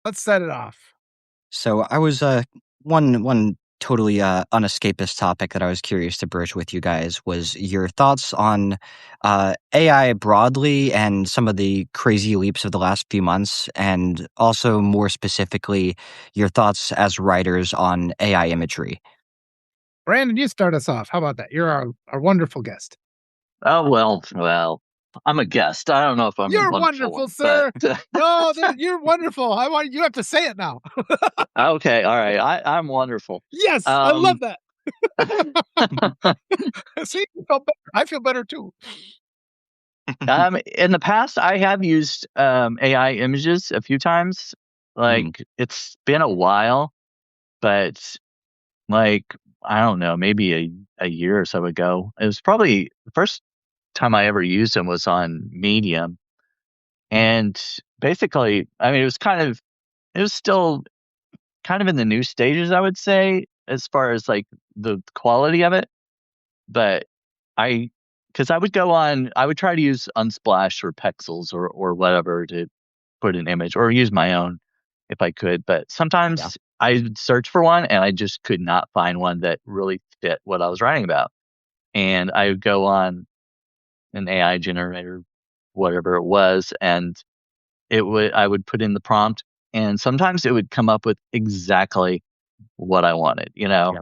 Let's set it off. So I was one totally unescapist topic that I was curious to bridge with you guys was your thoughts on AI broadly and some of the crazy leaps of the last few months, and also more specifically your thoughts as writers on AI imagery. Brandon, you start us off. How about that? You're our wonderful guest. Oh, well, I'm a guest. I don't know if I'm a You're wonderful wonderful, one, but sir. No, you're wonderful. I want you have to say it now. okay, all right. I'm wonderful. Yes, I love Um, that. See, you felt better. I feel better too. in the past, I have used AI images a few times. Mm, Like it's been a while, but like I don't know, maybe a year or so ago. It was probably the first time I ever used them was on Medium, and basically, I mean, it was still kind of in the new stages, I would say, as far as like the quality of it. But I, because I would try to use Unsplash or Pexels or whatever to put an image or use my own if I could. But yeah. sometimes I'd search for one and I just could not find one that really fit what I was writing about. And I would go on an AI generator, whatever it was, and I would put in the prompt and sometimes it would come up with exactly what I wanted. Yeah.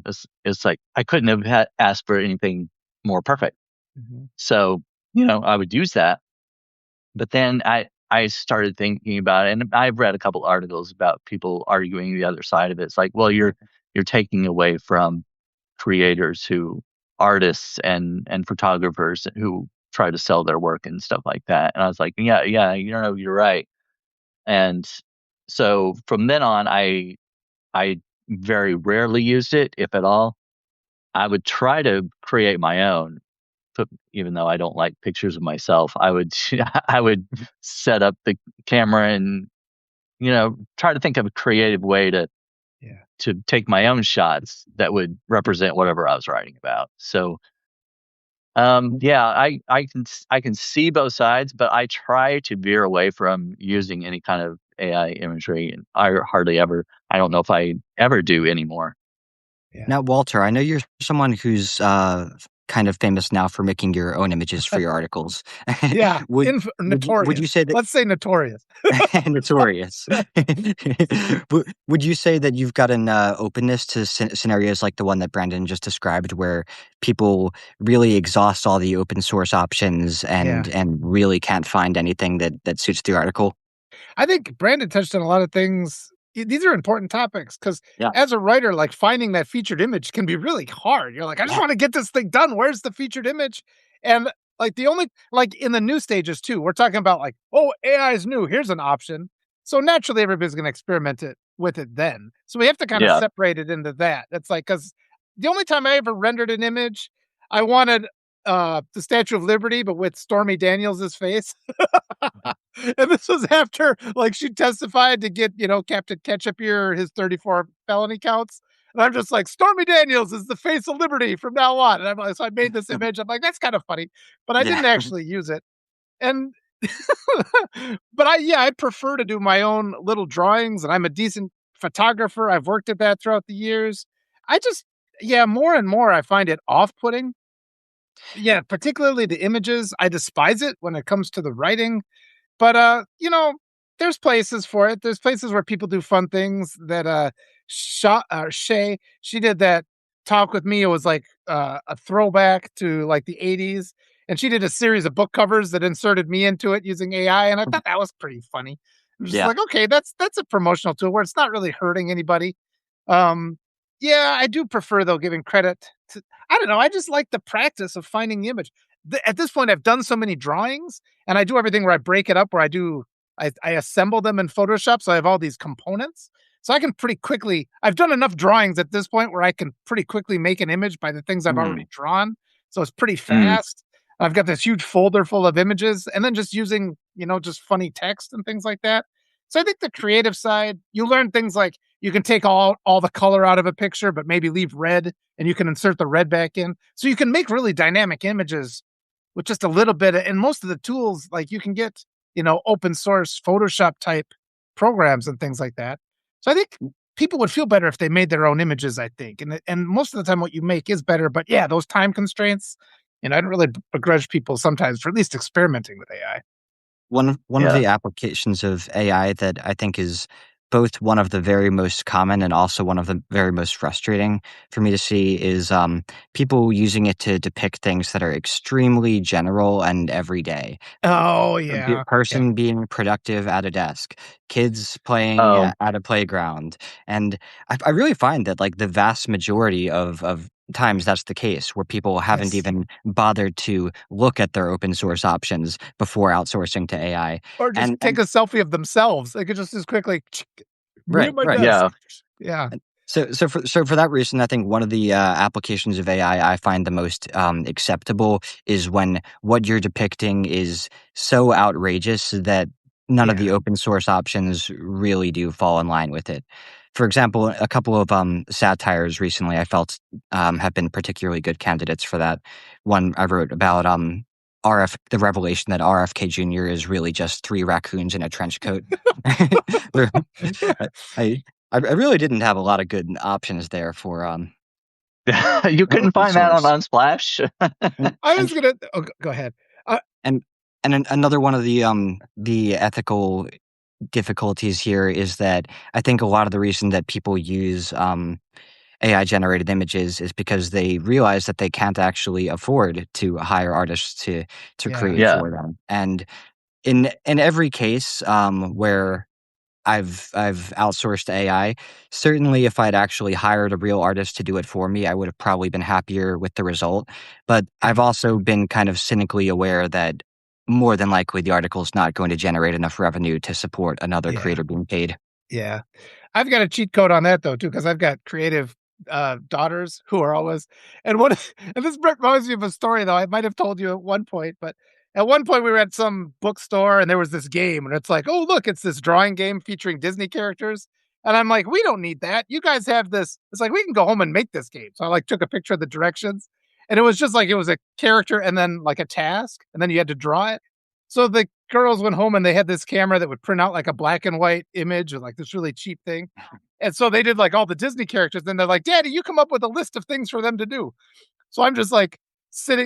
It's like I couldn't have asked for anything more perfect. Mhm. So, I would use that. But then I started thinking about it, and I've read a couple articles about people arguing the other side of it. It's like, well, you're taking away from creators artists and photographers who try to sell their work and stuff like that. And I was like, yeah, you're right. And so from then on, I very rarely used it, if at all. I would try to create my own, even though I don't like pictures of myself. I would I would set up the camera and try to think of a creative way Yeah. to take my own shots that would represent whatever I was writing about. So yeah, I can see both sides, but I try to veer away from using any kind of AI imagery, and I don't know if I ever do anymore. Yeah. Now, Walter, I know you're someone who's kind of famous now for making your own images for your articles. Yeah. Would you Notorious. say that Let's say notorious. notorious? Would you say that you've got an openness to scenarios like the one that Brandon just described, where people really exhaust all the open source options Yeah. and really can't find anything that suits the article? I think Brandon touched on a lot of things. These are important topics because Yeah, as a writer, like finding that featured image can be really hard. You're like, I just yeah, want to get this thing done. Where's the featured image? And like the only like in the new stages too, we're talking about like, oh, AI is new. Here's an option. So naturally, everybody's going to experiment it with it then. So we have to kind of Yeah. separate it into that. It's like because the only time I ever rendered an image, I wanted the Statue of Liberty, but with Stormy Daniels' face. And this was after, like, she testified to get, Captain Ketchup here, his 34 felony counts. And I'm just like, Stormy Daniels is the face of liberty from now on. And I'm like, so I made this image. I'm like, that's kind of funny, but I yeah. didn't actually use it. And, but yeah, I prefer to do my own little drawings, and I'm a decent photographer. I've worked at that throughout the years. I just, yeah, more and more I find it off putting. Yeah, particularly the images. I despise it when it comes to the writing, but, there's places for it. There's places where people do fun things that, Shay, she did that talk with me. It was like, a throwback to, like, the '80s, and she did a series of book covers that inserted me into it using AI, and I thought that was pretty funny. I'm just Yeah. like, "Okay, that's a promotional tool where it's not really hurting anybody." Um, yeah, I do prefer, though, giving credit to I don't know, I just like the practice of finding the image. At this point, I've done so many drawings, and I do everything where I break it up, where I assemble them in Photoshop, so I have all these components. So I can pretty quickly I've done enough drawings at this point where I can pretty quickly make an image by the things I've Mm, already drawn. So it's pretty Mm. fast. I've got this huge folder full of images and then just using, just funny text and things like that. So I think the creative side, you learn things like you can take all the color out of a picture, but maybe leave red and you can insert the red back in. So you can make really dynamic images with just a little bit and most of the tools, like you can get, open source Photoshop type programs and things like that. So I think people would feel better if they made their own images, I think. And most of the time what you make is better, but yeah, those time constraints, I don't really begrudge people sometimes for at least experimenting with AI. One of Yeah. the applications of AI that I think is both one of the very most common and also one of the very most frustrating for me to see is people using it to depict things that are extremely general and everyday. Oh A yeah. Yeah. person being productive at a desk, kids playing Oh, at a playground, and I really find that like the vast majority of times that's the case where people haven't Yes. even bothered to look at their open source options before outsourcing to AI. Or just take And a selfie of themselves. They could just as quickly me at right, my right. desk. yeah. Yeah. So for that reason, I think one of the applications of AI I find the most acceptable is when what you're depicting is so outrageous that none of Yeah. the open source options really do fall in line with it. For example, a couple of satires recently I felt have been particularly good candidates for that. One I wrote about the revelation that RFK Jr. is really just three raccoons in a trench coat. There- I, I really didn't have a lot of good options there for You couldn't open find that on source. Unsplash? And I and was gonna go ahead. Uh, and another one of the ethical difficulties here is that I think a lot of the reason that people use AI generated images is because they realize that they can't actually afford to hire artists to yeah. create Yeah. for them. And in every case where I've outsourced to AI. Certainly, if I'd actually hired a real artist to do it for me, I would have probably been happier with the result. But I've Yeah. also been kind of cynically aware that more than likely the article's not going to generate enough revenue to support another Yeah. creator being paid. Yeah. I've got a cheat code on that though too, because I've got creative daughters who are always and what and this reminds me of a story though. I might have told you at one point, but at one point we were at some bookstore and there was this game and it's like, oh look, it's this drawing game featuring Disney characters. And I'm like, we don't need that. You guys have this. It's like we can go home and make this game. So I like took a picture of the directions and it was just like it was a character and then like a task, and then you had to draw it. So the girls went home and they had this camera that would print out like a black and white image of like this really cheap thing. And so they did like all the Disney characters. And they're like, Daddy, you come up with a list of things for them to do. So I'm just like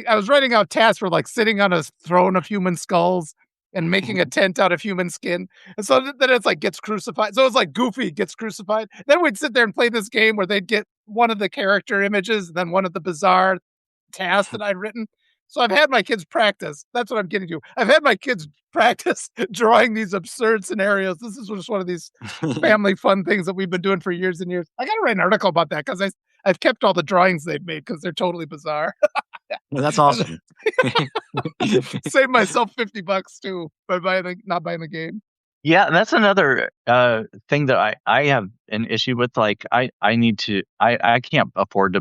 I was writing out tasks for like sitting on a throne of human skulls and making a tent out of human skin. And so then it's like gets crucified. So it's like Goofy gets crucified. Then we'd sit there and play this game where they'd get one of the character images, and then one of the bizarre tasks that I'd written. So I've had my kids practice. That's what I'm getting to. I've had my kids practice drawing these absurd scenarios. This is just one of these family fun things that we've been doing for years and years. I got to write an article about that because I've kept all the drawings they've made because they're totally bizarre. Well, that's awesome. Save myself $50 too by not buying the game. Yeah, and that's another thing that I have an issue with. Like I need to I can't afford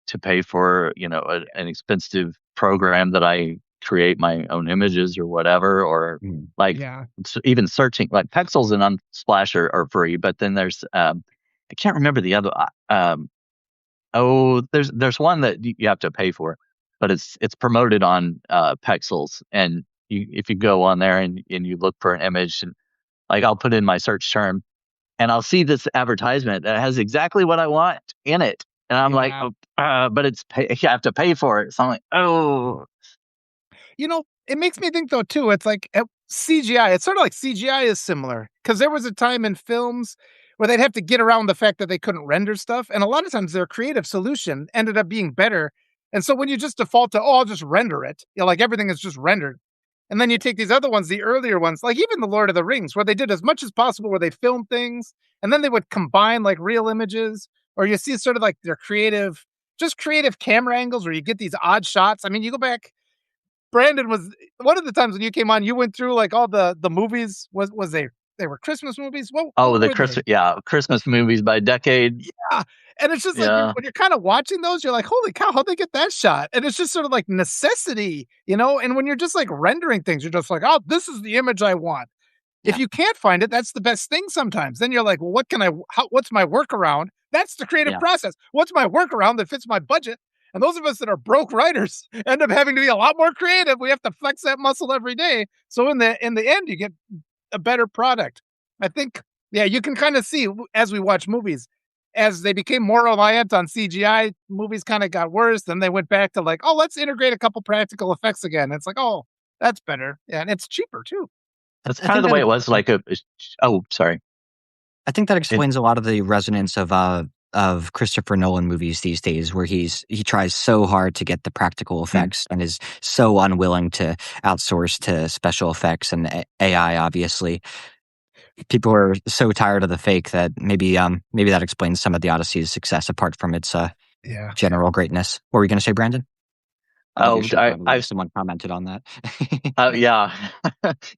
to pay for, an expensive program that I create my own images or whatever, or Mm. like Yeah. even searching like Pexels and Unsplash are free, but then there's I can't remember the other there's one that you have to pay for, but it's promoted on Pexels, and if you go on there and you look for an image, and like I'll put in my search term and I'll see this advertisement that has exactly what I want in it. And I'm like, Yeah. oh, but you have to pay for it. So I'm like, oh, It makes me think though too. It's like CGI. It's sort of like CGI is similar because there was a time in films where they'd have to get around the fact that they couldn't render stuff, and a lot of times their creative solution ended up being better. And so when you just default to, oh, I'll just render it, like everything is just rendered. And then you take these other ones, the earlier ones, like even the Lord of the Rings, where they did as much as possible, where they filmed things and then they would combine like real images, or you see sort of like their just creative camera angles where you get these odd shots. I mean, you go back, Brandon was one of the times when you came on, you went through like all the movies. Was they were Christmas movies? What oh, the were they? Christmas movies by decade. Yeah. And it's just like Yeah, when you're kind of watching those, you're like, holy cow, how'd they get that shot? And it's just sort of like necessity. And when you're just like rendering things, you're just like, oh, this is the image I want. If Yeah, you can't find it, that's the best thing sometimes. Then you're like, well, what's my workaround? That's the creative yeah. process. What's my workaround that fits my budget? And those of us that are broke writers end up having to be a lot more creative. We have to flex that muscle every day. So in the end, you get a better product. I think Yeah, you can kind of see as we watch movies, as they became more reliant on CGI, movies kind of got worse. Then they went back to like, oh, let's integrate a couple practical effects again. It's like, oh, that's better. Yeah, and it's cheaper too. That's I kind of think the that way it was. Like oh, sorry. I think that It, explains a lot of the resonance of Christopher Nolan movies these days, where he tries so hard to get the practical mm. effects and is so unwilling to outsource to special effects and AI. Obviously, people are so tired of the fake that maybe that explains some of the Odyssey's success, apart from its Yeah. general greatness. What were you going to say, Brandon? Oh, you're Oh, shaking over there. Someone commented on that. yeah,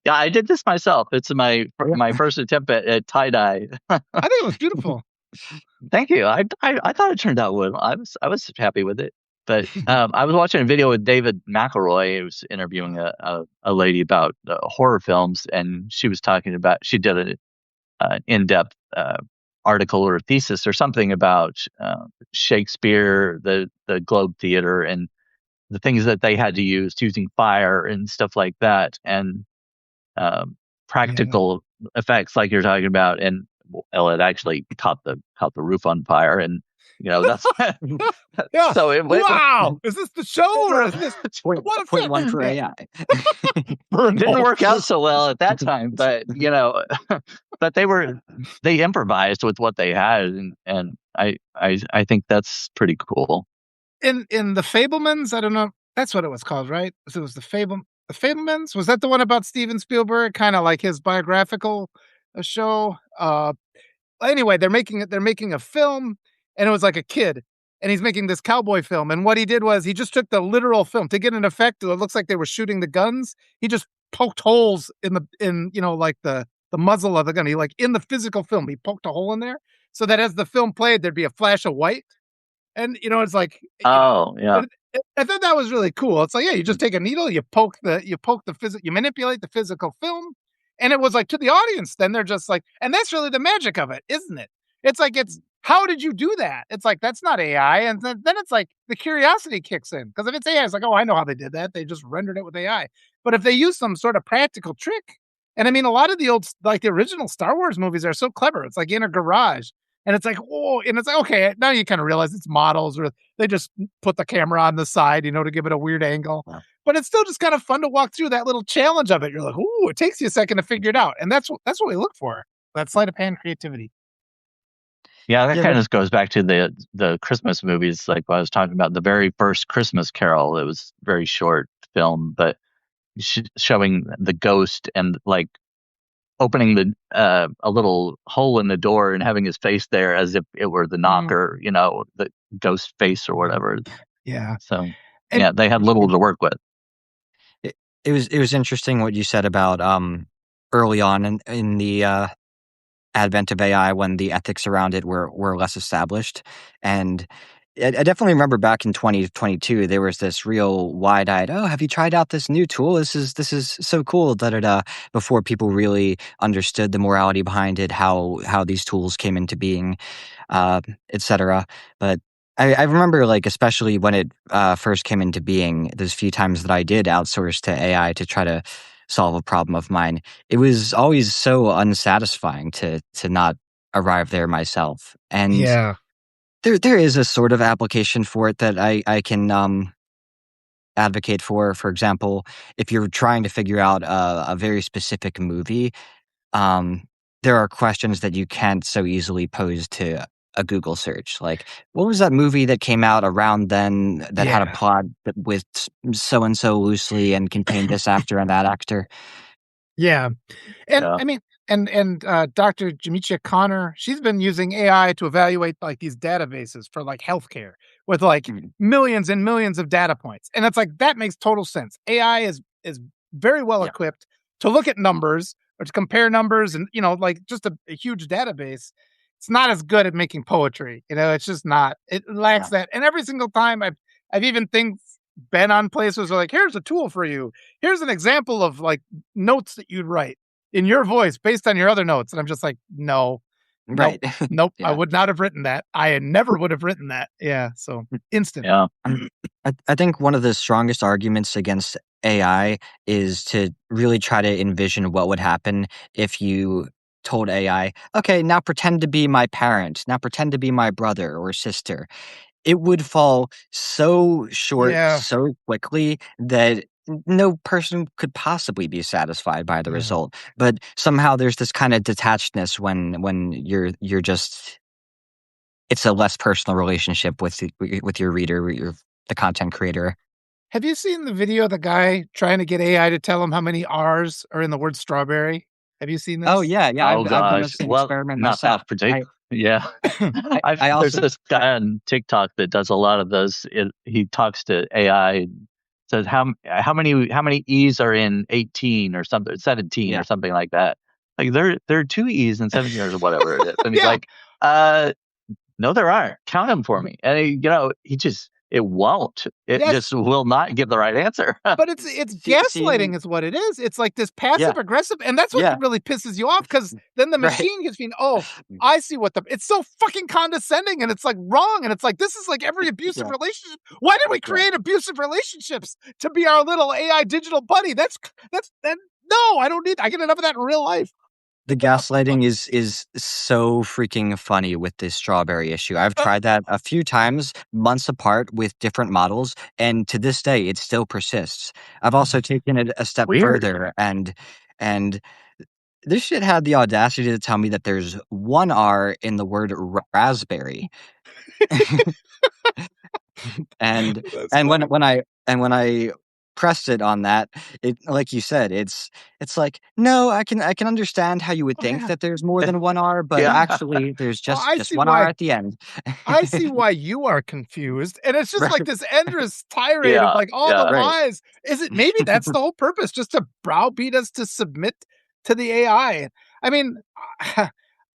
yeah. I did this myself. It's my first attempt at tie dye. I think it was beautiful. Thank you. I thought it turned out well. I was happy with it. But I was watching a video with David McElroy. He was interviewing a lady about horror films, and she was talking about she did an in-depth article or thesis or something about Shakespeare, the Globe Theater, and the things that they had to use using fire and stuff like that, and um, Yeah. practical effects like you're talking about. And well, it actually caught the roof on fire, and that's Yeah. so it went. Wow. Is this the show or is this what Point one effect? for Yeah. AI. Burned Didn't all work out so well at that time, but but they improvised with what they had, and I think that's pretty cool. In the Fablemans, I don't know. That's what it was called, right? So it was the Fablemans. Was that the one about Steven Spielberg? Kind of like his biographical show. Anyway, they're making a film, and it was like a kid, and he's making this cowboy film. And what he did was he just took the literal film to get an effect. It looks like they were shooting the guns. He just poked holes in like the muzzle of the gun. He like in the physical film, he poked a hole in there so that as the film played, there'd be a flash of white. And, it's like, Oh yeah. but I thought that was really cool. It's like, yeah, you just take a needle, you manipulate the physical film. And it was like to the audience, then they're just like, and that's really the magic of it, isn't it? It's like, how did you do that? It's like, that's not AI. And then it's like the curiosity kicks in. Because if it's AI, it's like, oh, I know how they did that. They just rendered it with AI. But if they use some sort of practical trick, and I mean, a lot of like the original Star Wars movies are so clever. It's like in a garage and it's like, oh, and it's like, okay, now you kind of realize it's models or they just put the camera on the side, to give it a weird angle. Wow. But it's still just kind of fun to walk through that little challenge of it. You're like, ooh, it takes you a second to figure it out. And that's what we look for. That sleight of hand creativity. Yeah, that Yeah, kind of goes back to the Christmas movies, like what I was talking about. The very first Christmas Carol, it was a very short film, but showing the ghost and like opening a little hole in the door and having his face there as if it were the Mm, knocker, the ghost face or whatever. yeah. So And yeah, they had little to work with. it was interesting what you said about early on in the advent of AI when the ethics around it were less established. And I definitely remember back in 2022 there was this real wide-eyed, oh, have you tried out this new tool? This is so cool, da da da, before people really understood the morality behind it, how these tools came into being, etc. But I remember, like, especially when it first came into being, those few times that I did outsource to AI to try to solve a problem of mine, it was always so unsatisfying to not arrive there myself. And yeah, there is a sort of application for it that I can advocate for. For example, if you're trying to figure out a very specific movie, um, there are questions that you can't so easily pose to a Google search. Like, what was that movie that came out around then that had a yeah. plot with so and so loosely and contained this actor and that actor? Yeah. And Yeah. I mean, and Dr. Jamicha Connor, she's been using AI to evaluate like these databases for like healthcare with like Mm, millions and millions of data points. And it's like that makes total sense. AI is very well yeah, equipped to look at numbers or to compare numbers and like just a huge database. It's not as good at making poetry. It's just not. It lacks yeah, that. And every single time I've even been on places where like, here's a tool for you. Here's an example of like notes that you'd write in your voice based on your other notes. And I'm just like, no, nope, right. nope. I Yeah. would not have written that. I never would have written that. Yeah. So instant. Yeah. I think one of the strongest arguments against AI is to really try to envision what would happen if you told AI, okay, now pretend to be my parent, now pretend to be my brother or sister, it would fall so short Yeah. so quickly that no person could possibly be satisfied by the Yeah. result. But somehow there's this kind of detachedness when you're just it's a less personal relationship with your reader, with the content creator. Have you seen the video of the guy trying to get AI to tell him how many R's are in the word strawberry? Have you seen Oh this? yeah, yeah. Oh I've done the gosh. same Well, experiment not myself. that particular. Yeah. I There's also this guy on TikTok that does a lot of those. He talks to AI and says how many E's are in 18 or something, 17 or yeah. something like that. Like there are two E's in 17 or whatever it is. And he's Yeah. like, no, there aren't. Count them for me. And he just it won't. It Yes. just will not give the right answer. But it's Seeing gaslighting is what it is. It's like this yeah, passive aggressive, and that's what yeah, really pisses you off because then the right. machine gets feeling, oh, I see what the it's so fucking condescending and it's like wrong. And it's like this is like every abusive Yeah, relationship. Why did we yeah. create abusive relationships to be our little AI digital buddy? That's that no, I don't need I get enough of that in real life. The gaslighting is so freaking funny with this strawberry issue. I've tried that a few times, months apart with different models, and to this day it still persists. I've also taken it a step Weird. further and this shit had the audacity to tell me that there's one R in the word raspberry. And That's and funny. when I pressed it on that, it like you said, it's like, "No, I can understand how you would Oh think yeah. that there's more than 1 R, but Yeah. actually there's Oh, just I just see 1 R why at the end." I see why you are confused, and it's just like Right, this endless tirade of Yeah. like all the Yeah. right. lies. Is it maybe that's the whole purpose, just to browbeat us to submit to the AI? I mean,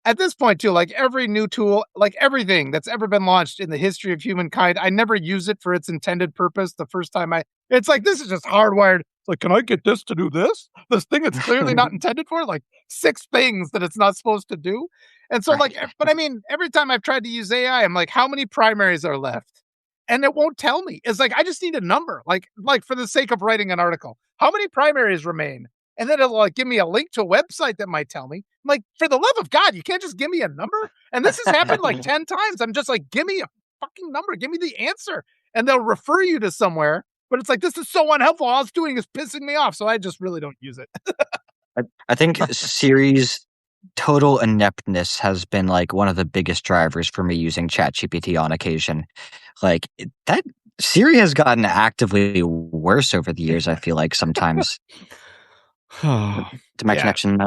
at this point too, like every new tool, like everything that's ever been launched in the history of humankind, I never use it for its intended purpose. The first time it's like this is just hardwired. It's like, can I get this to do this? This thing it's clearly not intended for, like six things that it's not supposed to do. And so, like, Right. but I mean, every time I've tried to use AI, I'm like, how many primaries are left? And it won't tell me. It's like I just need a number, like for the sake of writing an article, how many primaries remain? And then it'll like give me a link to a website that might tell me. I'm like, for the love of God, you can't just give me a number. And this has happened like 10 times. I'm just like, give me a fucking number, give me the answer. And they'll refer you to somewhere. But it's like, this is so unhelpful. All it's doing is pissing me off. So I just really don't use it. I think Siri's total ineptness has been, like, one of the biggest drivers for me using ChatGPT on occasion. Like, that Siri has gotten actively worse over the years, I feel like sometimes. To my Yeah. connection,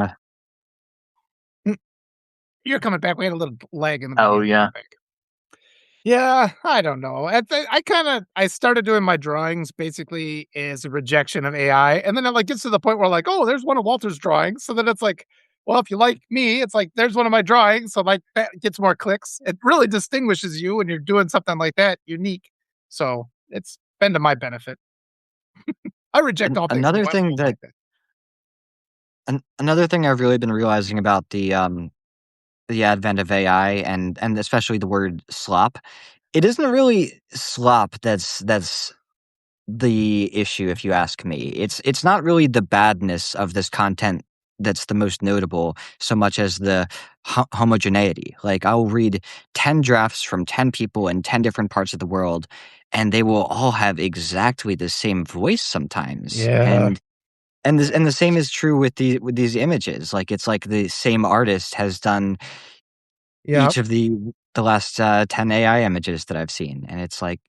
You're coming back. We had a little lag in the Oh beginning. yeah. Come back. Yeah, I don't know. I started doing my drawings basically as a rejection of AI, and then it like gets to the point where like, oh, there's one of Walter's drawings. So then it's like, well, if you like me, it's like there's one of my drawings. So like that gets more clicks. It really distinguishes you when you're doing something like that, unique. So it's been to my benefit. I reject an all things another though. I'm thing always that like that. another thing I've really been realizing about the advent of AI and especially the word slop, it isn't really slop that's the issue, if you ask me. It's not really the badness of this content that's the most notable so much as the homogeneity. Like, I'll read 10 drafts from 10 people in 10 different parts of the world, and they will all have exactly the same voice sometimes. Yeah. And the same is true with these images. Like, it's like the same artist has done Yeah. each of the last 10 AI images that I've seen, and it's like,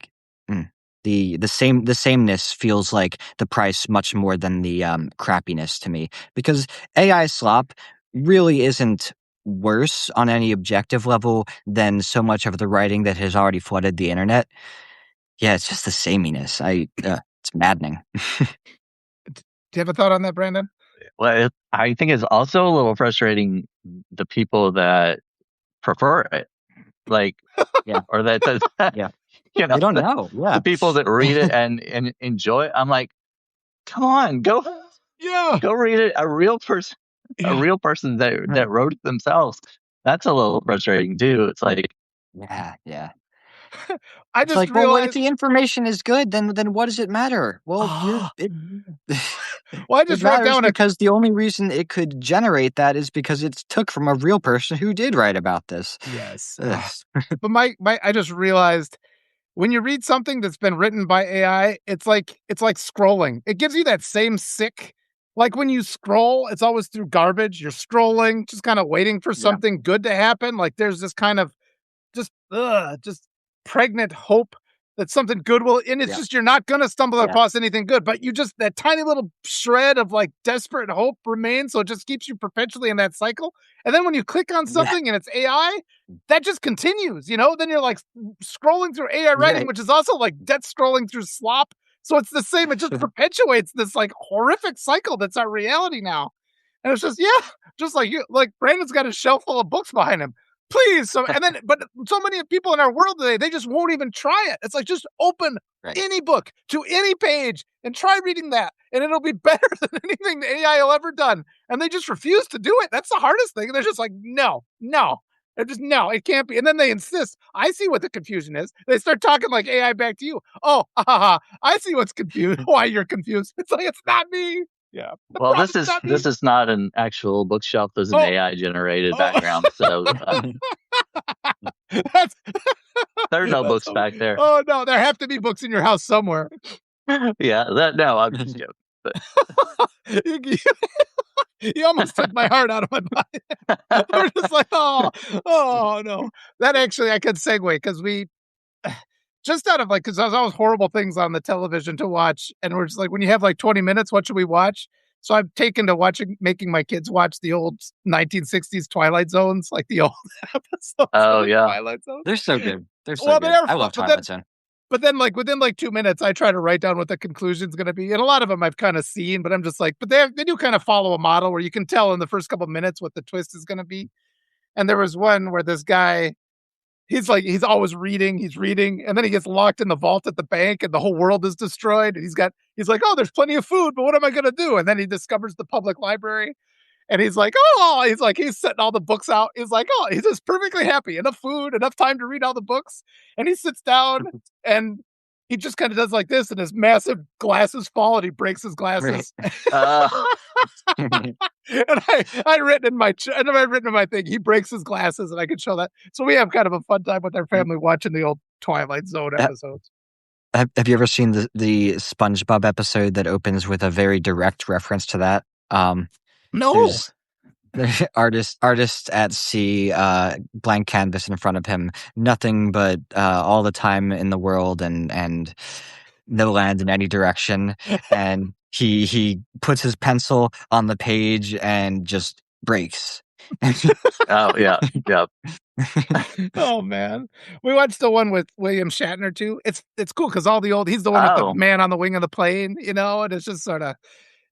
mm, the sameness feels like the price much more than the crappiness to me, because AI slop really isn't worse on any objective level than so much of the writing that has already flooded the internet. Yeah, it's just the sameness. It's maddening. Do you have a thought on that, Brandon? Well, I think it's also a little frustrating the people that prefer it, like, Yeah, or that yeah. you know They don't know. the Yeah. people that read it and enjoy it. I'm like, come on, Yeah. go read it. A Yeah. real person that wrote it themselves. That's a little frustrating too. It's like, Yeah, yeah. I It's just like, well, what if realized. the information is good? Then what does it matter? Well, Oh, it well, I it just wrote matters down a. because the only reason it could generate that is because it's took from a real person who did write about this. Yes. Ugh. But I just realized when you read something that's been written by AI, it's like scrolling. It gives you that same sick, like when you scroll, it's always through garbage. You're scrolling, just kind of waiting for Yeah, something good to happen. Like there's this kind of just pregnant hope that something good will, and it's yeah, just you're not gonna stumble yeah, across anything good, but you just that tiny little shred of like desperate hope remains, so it just keeps you perpetually in that cycle. And then when you click on yeah. something and it's AI, that just continues, you know? Then you're like scrolling through AI writing, Right. which is also like death scrolling through slop. So it's the same, it just perpetuates this like horrific cycle that's our reality now. And it's just, yeah, just like you, like Brandon's got a shelf full of books behind him. Please. So, and then, but so many people in our world today, they just won't even try it. It's like, just open Right. any book to any page and try reading that, and it'll be better than anything the AI will ever done. And they just refuse to do it. That's the hardest thing. They're just like, no, no. They're just, no, it can't be. And then they insist. I see what the confusion is. They start talking like AI back to you. Oh, I see what's confused. Why you're confused. It's like, it's not me. Yeah. The Well, problem's not me. this is not an actual bookshelf. There's an Oh, AI generated oh. background, so That's there are no that's books so. back there. Oh no, there have to be books in your house somewhere. Yeah, that no, I'm just joking. But you, you almost took my heart out of my body. I'm just like, oh no. That actually I could segue because we just out of like because there's always horrible things on the television to watch, and we're just like, when you have like 20 minutes, what should we watch? So I've taken to making my kids watch the old 1960s Twilight Zones, like the old episodes of oh the yeah, Twilight Zone. They're so good. They're so Well, they good. are I fun, love Twilight Zone. but then, like, within, like, 2 minutes, I try to write down what the conclusion's gonna be, and a lot of them I've kinda seen, but I'm just like, but they do kinda follow a model where you can tell in the first couple minutes what the twist is gonna be. And there was one where this guy, he's always reading, he's reading, and then he gets locked in the vault at the bank, and the whole world is destroyed, and he's like, "Oh, there's plenty of food, but what am I gonna do?" And then he discovers the public library, and he's like, "Oh," he's setting all the books out. He's like, "Oh," he's just perfectly happy. Enough food, enough time to read all the books. And he sits down and he just kind of does like this, and his massive glasses fall and he breaks his Right. glasses. uh, And I written in my thing, he breaks his glasses, and I could show that. So we have kind of a fun time with our family watching the old Twilight Zone Ha- episodes. have you ever seen the SpongeBob episode that opens with a very direct reference to that? No. There's artist at sea, blank canvas in front of him, nothing but all the time in the world, and no land in any direction. And he puts his pencil on the page and just breaks. oh yeah, yeah. Oh man, we watched the one with William Shatner too. It's cool because he's the one with the Oh, man on the wing of the plane, and it's just sort of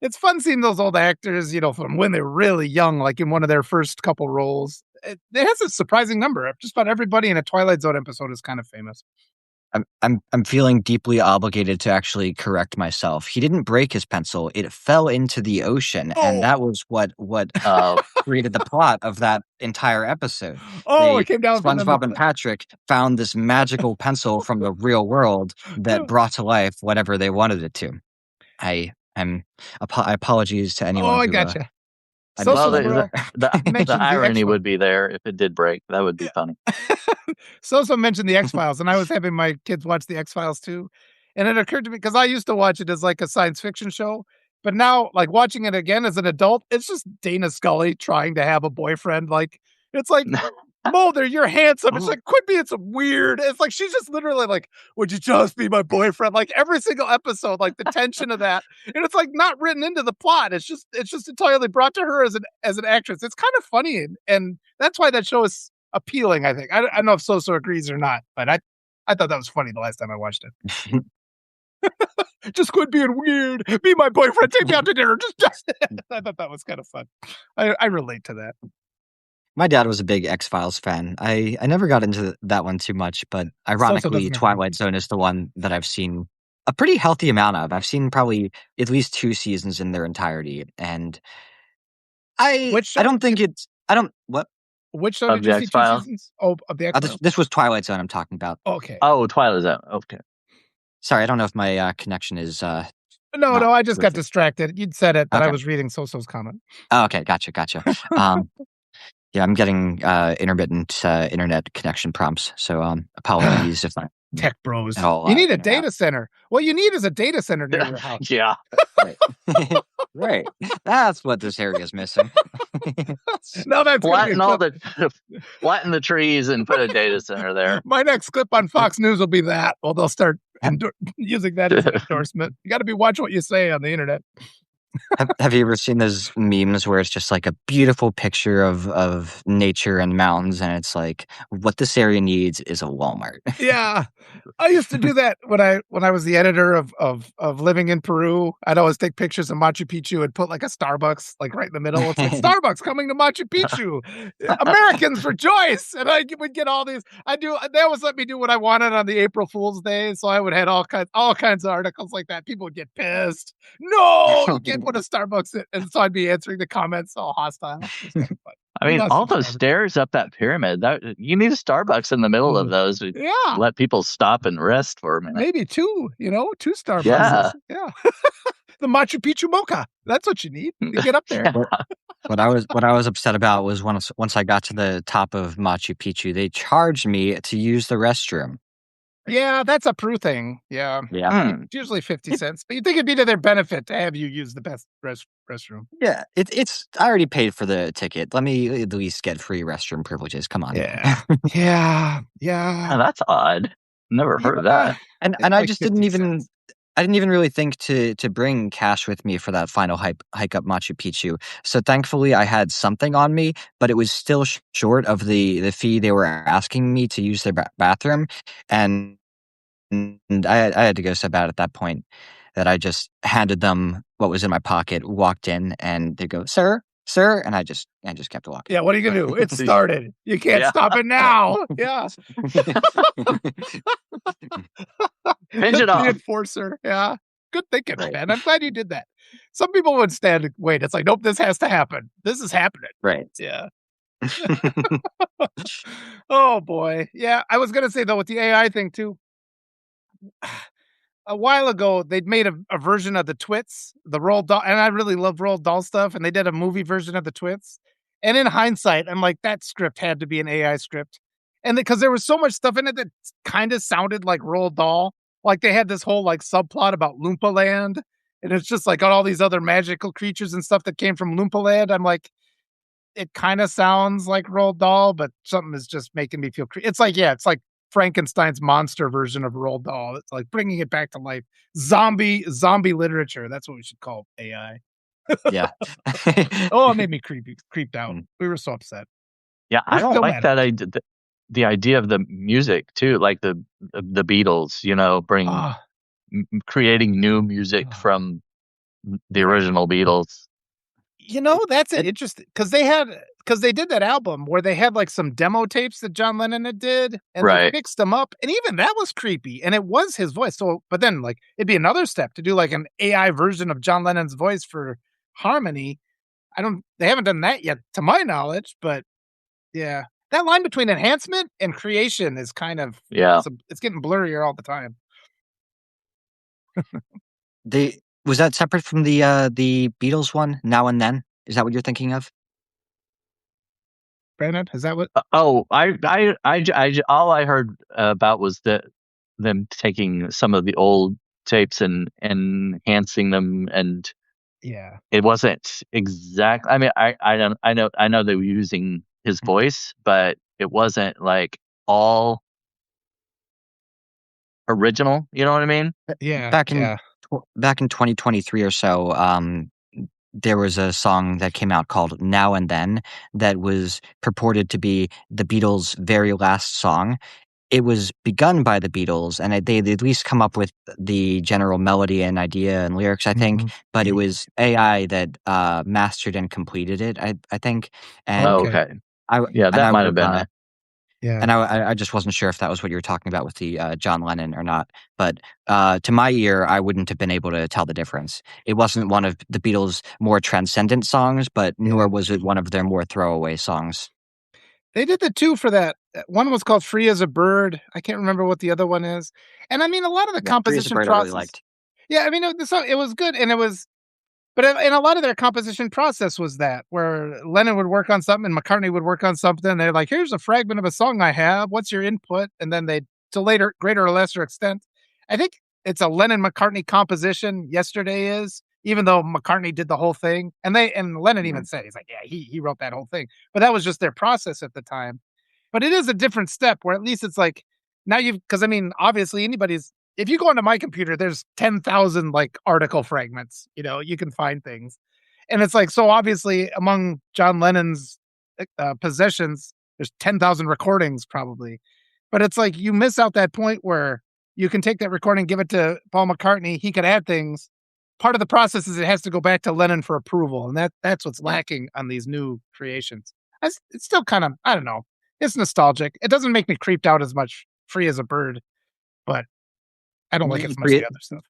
it's fun seeing those old actors, from when they're really young, like in one of their first couple roles. It has a surprising number. Just about everybody in a Twilight Zone episode is kind of famous. I'm feeling deeply obligated to actually correct myself. He didn't break his pencil; it fell into the ocean, and Oh, that was what oh, created the plot of that entire episode. oh, it They came down from them. SpongeBob and Patrick found this magical pencil from the real world that brought to life whatever they wanted it to. I apologies to Oh, anyone I who gotcha. I well, Soso misled. the Bro the the mentioned the X irony Files. would be there if it did break. That would be funny. Soso mentioned the X Files, and I was having my kids watch the X Files too. And it occurred to me because I used to watch it as like a science fiction show, but now, like watching it again as an adult, it's just Dana Scully trying to have a boyfriend. Like it's like, Mulder, you're handsome. It's like, quit being so weird. It's like she's just literally like, would you just be my boyfriend? Like every single episode, like the tension of that, and it's like not written into the plot. It's just entirely brought to her as an actress. It's kind of funny, and that's why that show is appealing. I think I don't know if Soso agrees or not, but I thought that was funny the last time I watched it. Just quit being weird. Be my boyfriend. Take me out to dinner. Just I thought that was kind of fun. I relate to that. My dad was a big X-Files fan. I never got into that one too much, but Soso ironically, doesn't agree. Twilight Zone is the one that I've seen a pretty healthy amount of. I've seen probably at least 2 seasons in their entirety, and I Which I show? don't think it's I don't what? Which show Of did the you see 2 X-Files? seasons? Oh, of the This, X-Files? this was Twilight Zone I'm talking about. Okay. Oh, Twilight Zone. Okay. Sorry, I don't know if my connection is No, not I just got terrific. distracted. You'd said it, but I Okay. was reading So-So's comment. Oh, okay, gotcha. Yeah, I'm getting intermittent internet connection prompts, so apologies if I'm Tech bros. at all You need a in and out. data center. What you need is a data center near your house. Yeah. Right. Right. That's what this area is missing. No, that's gonna be a Flatten all clip. flatten the trees and put a data center there. My next clip on Fox News will be that. Well, they'll start using that as an endorsement. You got to be watching what you say on the internet. Have you ever seen those memes where it's just like a beautiful picture of nature and mountains, and it's like what this area needs is a Walmart? Yeah. I used to do that when I was the editor of Living in Peru. I'd always take pictures of Machu Picchu and put like a Starbucks like right in the middle. It's like Starbucks coming to Machu Picchu. Americans rejoice. And I would get all these. They always let me do what I wanted on the April Fool's Day. So I would have all kinds of articles like that. People would get pissed. No, you can't put a Starbucks in. And so I'd be answering the comments all hostile. I mean, all those stairs up that pyramid, you need a Starbucks in the middle of those to Yeah. let people stop and rest for a minute. Maybe 2 Starbucks. Yeah. Yeah. The Machu Picchu mocha. That's what you need to get up there. What I was upset about was once I got to the top of Machu Picchu, they charged me to use the restroom. Yeah, that's a Peru thing. Yeah. It's usually 50 cents, but you think it'd be to their benefit to have you use the best restroom. Yeah, it's. I already paid for the ticket. Let me at least get free restroom privileges. Come on. Yeah. Yeah. Oh, that's odd. Never heard of that. And It's I like just 50 cents. I didn't even really think to bring cash with me for that final hike up Machu Picchu. So thankfully, I had something on me, but it was still short of the fee they were asking me to use their bathroom, and I had to go so bad at that point that I just handed them what was in my pocket, walked in, and they go, "Sir, sir," and I just kept walking. Yeah, what are you gonna do? It started. You can't stop it now. Yeah. Pinch it off. The enforcer. Yeah. Good thinking, man. I'm glad you did that. Some people would stand and wait. It's like, nope, this has to happen. This is happening. Right. Yeah. Oh boy. Yeah. I was gonna say though, with the AI thing too. A while ago, they'd made a version of the Twits, the Roald Dahl, and I really love Roald Dahl stuff, and they did a movie version of the Twits. And in hindsight, I'm like, that script had to be an AI script. And because there was so much stuff in it that kind of sounded like Roald Dahl. Like they had this whole like subplot about Loompa Land, and it's just like all these other magical creatures and stuff that came from Loompa Land. I'm like, it kind of sounds like Roald Dahl, but something is just making me feel it's like Frankenstein's monster version of Roald Dahl. It's like bringing it back to life. Zombie literature. That's what we should call AI. Yeah. Oh, it made me creeped out. We were so upset. Yeah, I don't still like mad that the idea of the music too, like the Beatles, creating new music from the original Beatles. That's interesting because they did that album where they had like some demo tapes that John Lennon had did, and they Right. fixed them up, and even that was creepy, and it was his voice. So, but then like it'd be another step to do like an AI version of John Lennon's voice for harmony. They haven't done that yet, to my knowledge, but yeah, that line between enhancement and creation is kind of it's getting blurrier all the time. Was that separate from the Beatles one, Now and Then? Is that what you're thinking of? Brandon, is that what? Oh, all I heard about was them taking some of the old tapes and enhancing them, and Yeah, it wasn't exact. I mean, I know they were using his voice, but it wasn't like all original. You know what I mean? yeah, Back in 2023 or so, there was a song that came out called Now and Then that was purported to be the Beatles' very last song. It was begun by the Beatles, and they'd at least come up with the general melody and idea and lyrics, I think, but it was AI that mastered and completed it, I think. And okay. That might have been it. Yeah. And I just wasn't sure if that was what you were talking about with the John Lennon or not. But to my ear, I wouldn't have been able to tell the difference. It wasn't one of the Beatles' more transcendent songs, but nor was it one of their more throwaway songs. They did the 2 for that. One was called Free as a Bird. I can't remember what the other one is. And I mean, a lot of the Yeah, Free as a composition Bird I really process. liked. Yeah, I mean, it was good, and it was but and a lot of their composition process was that, where Lennon would work on something and McCartney would work on something. They're like, "Here's a fragment of a song I have. What's your input?" And then they, to later, greater or lesser extent, I think it's a Lennon McCartney composition. Yesterday is, even though McCartney did the whole thing, and Lennon even Mhm. said he's like, "Yeah, he wrote that whole thing," but that was just their process at the time. But it is a different step where at least it's like now you've because I mean, obviously anybody's if you go onto my computer, there's 10,000 like article fragments, you can find things. And it's like, so obviously among John Lennon's possessions, there's 10,000 recordings probably. But it's like you miss out that point where you can take that recording, give it to Paul McCartney, he could add things. Part of the process is it has to go back to Lennon for approval. And that's what's lacking on these new creations. It's still kind of, I don't know. It's nostalgic. It doesn't make me creeped out as much free as a bird, but I don't like it as much as Free the other stuff.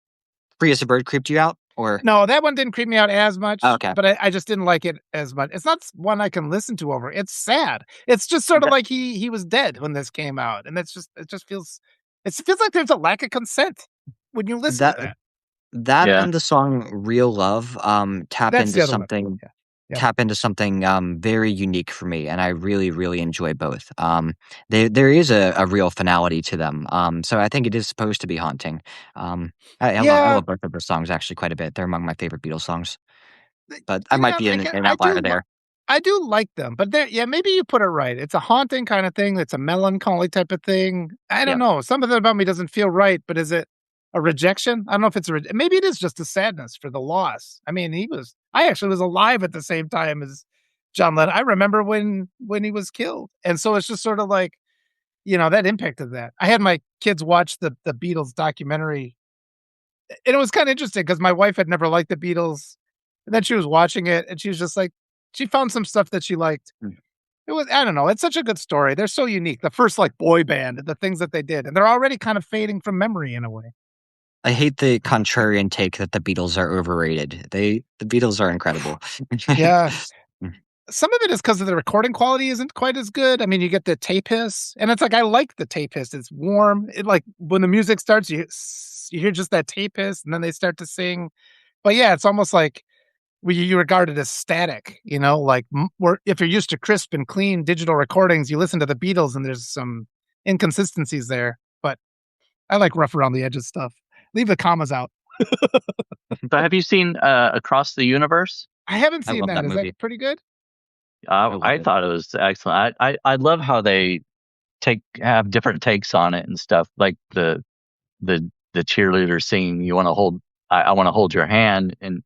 Free as a Bird creeped you out? Or No, that one didn't creep me out as oh, much, okay. but I just didn't like it as much. It's not one I can listen to over. It's sad. It's just sort of That like he was dead when this came out, and it just feels like there's a lack of consent when you listen to that that. that Yeah. and the song Real Love, That's the other one. Yeah. Yep. tap into something, very unique for me, and I really, really enjoy both. There is a real finality to them, so I think it is supposed to be haunting. Um, I Yeah, love both of those songs actually quite a bit. They're among my favorite Beatles songs, but I might yeah, be an outlier there. I do like them, but yeah, maybe you put it right. It's a haunting kind of thing. It's a melancholy type of thing. I don't Yeah. know. Something about me doesn't feel right, but is it a rejection? I don't know if it's maybe it is just a sadness for the loss. I mean, I actually was alive at the same time as John Lennon. I remember when he was killed. And so it's just sort of like, that impacted that. I had my kids watch the Beatles documentary, and it was kind of interesting because my wife had never liked the Beatles. And then she was watching it and she was just like, she found some stuff that she liked. Mm. It was, I don't know, it's such a good story. They're so unique. The first like boy band, the things that they did, and they're already kind of fading from memory in a way. I hate the contrarian take that the Beatles are overrated. The Beatles are incredible. Yeah. Mm. Some of it is because of the recording quality isn't quite as good. I mean, you get the tape hiss, and it's like I like the tape hiss. It's warm. It like when the music starts, you hear just that tape hiss, and then they start to sing. But yeah, it's almost like you regard it as static, like where if you're used to crisp and clean digital recordings, you listen to the Beatles and there's some inconsistencies there. But I like rough around the edges stuff. Leave the commas out. But have you seen Across the Universe? I haven't I seen love that. that Is that movie. pretty good? I love I it. thought it was excellent. I love how they have different takes on it and stuff. Like the cheerleader singing, "You want to hold, I want to hold your hand," and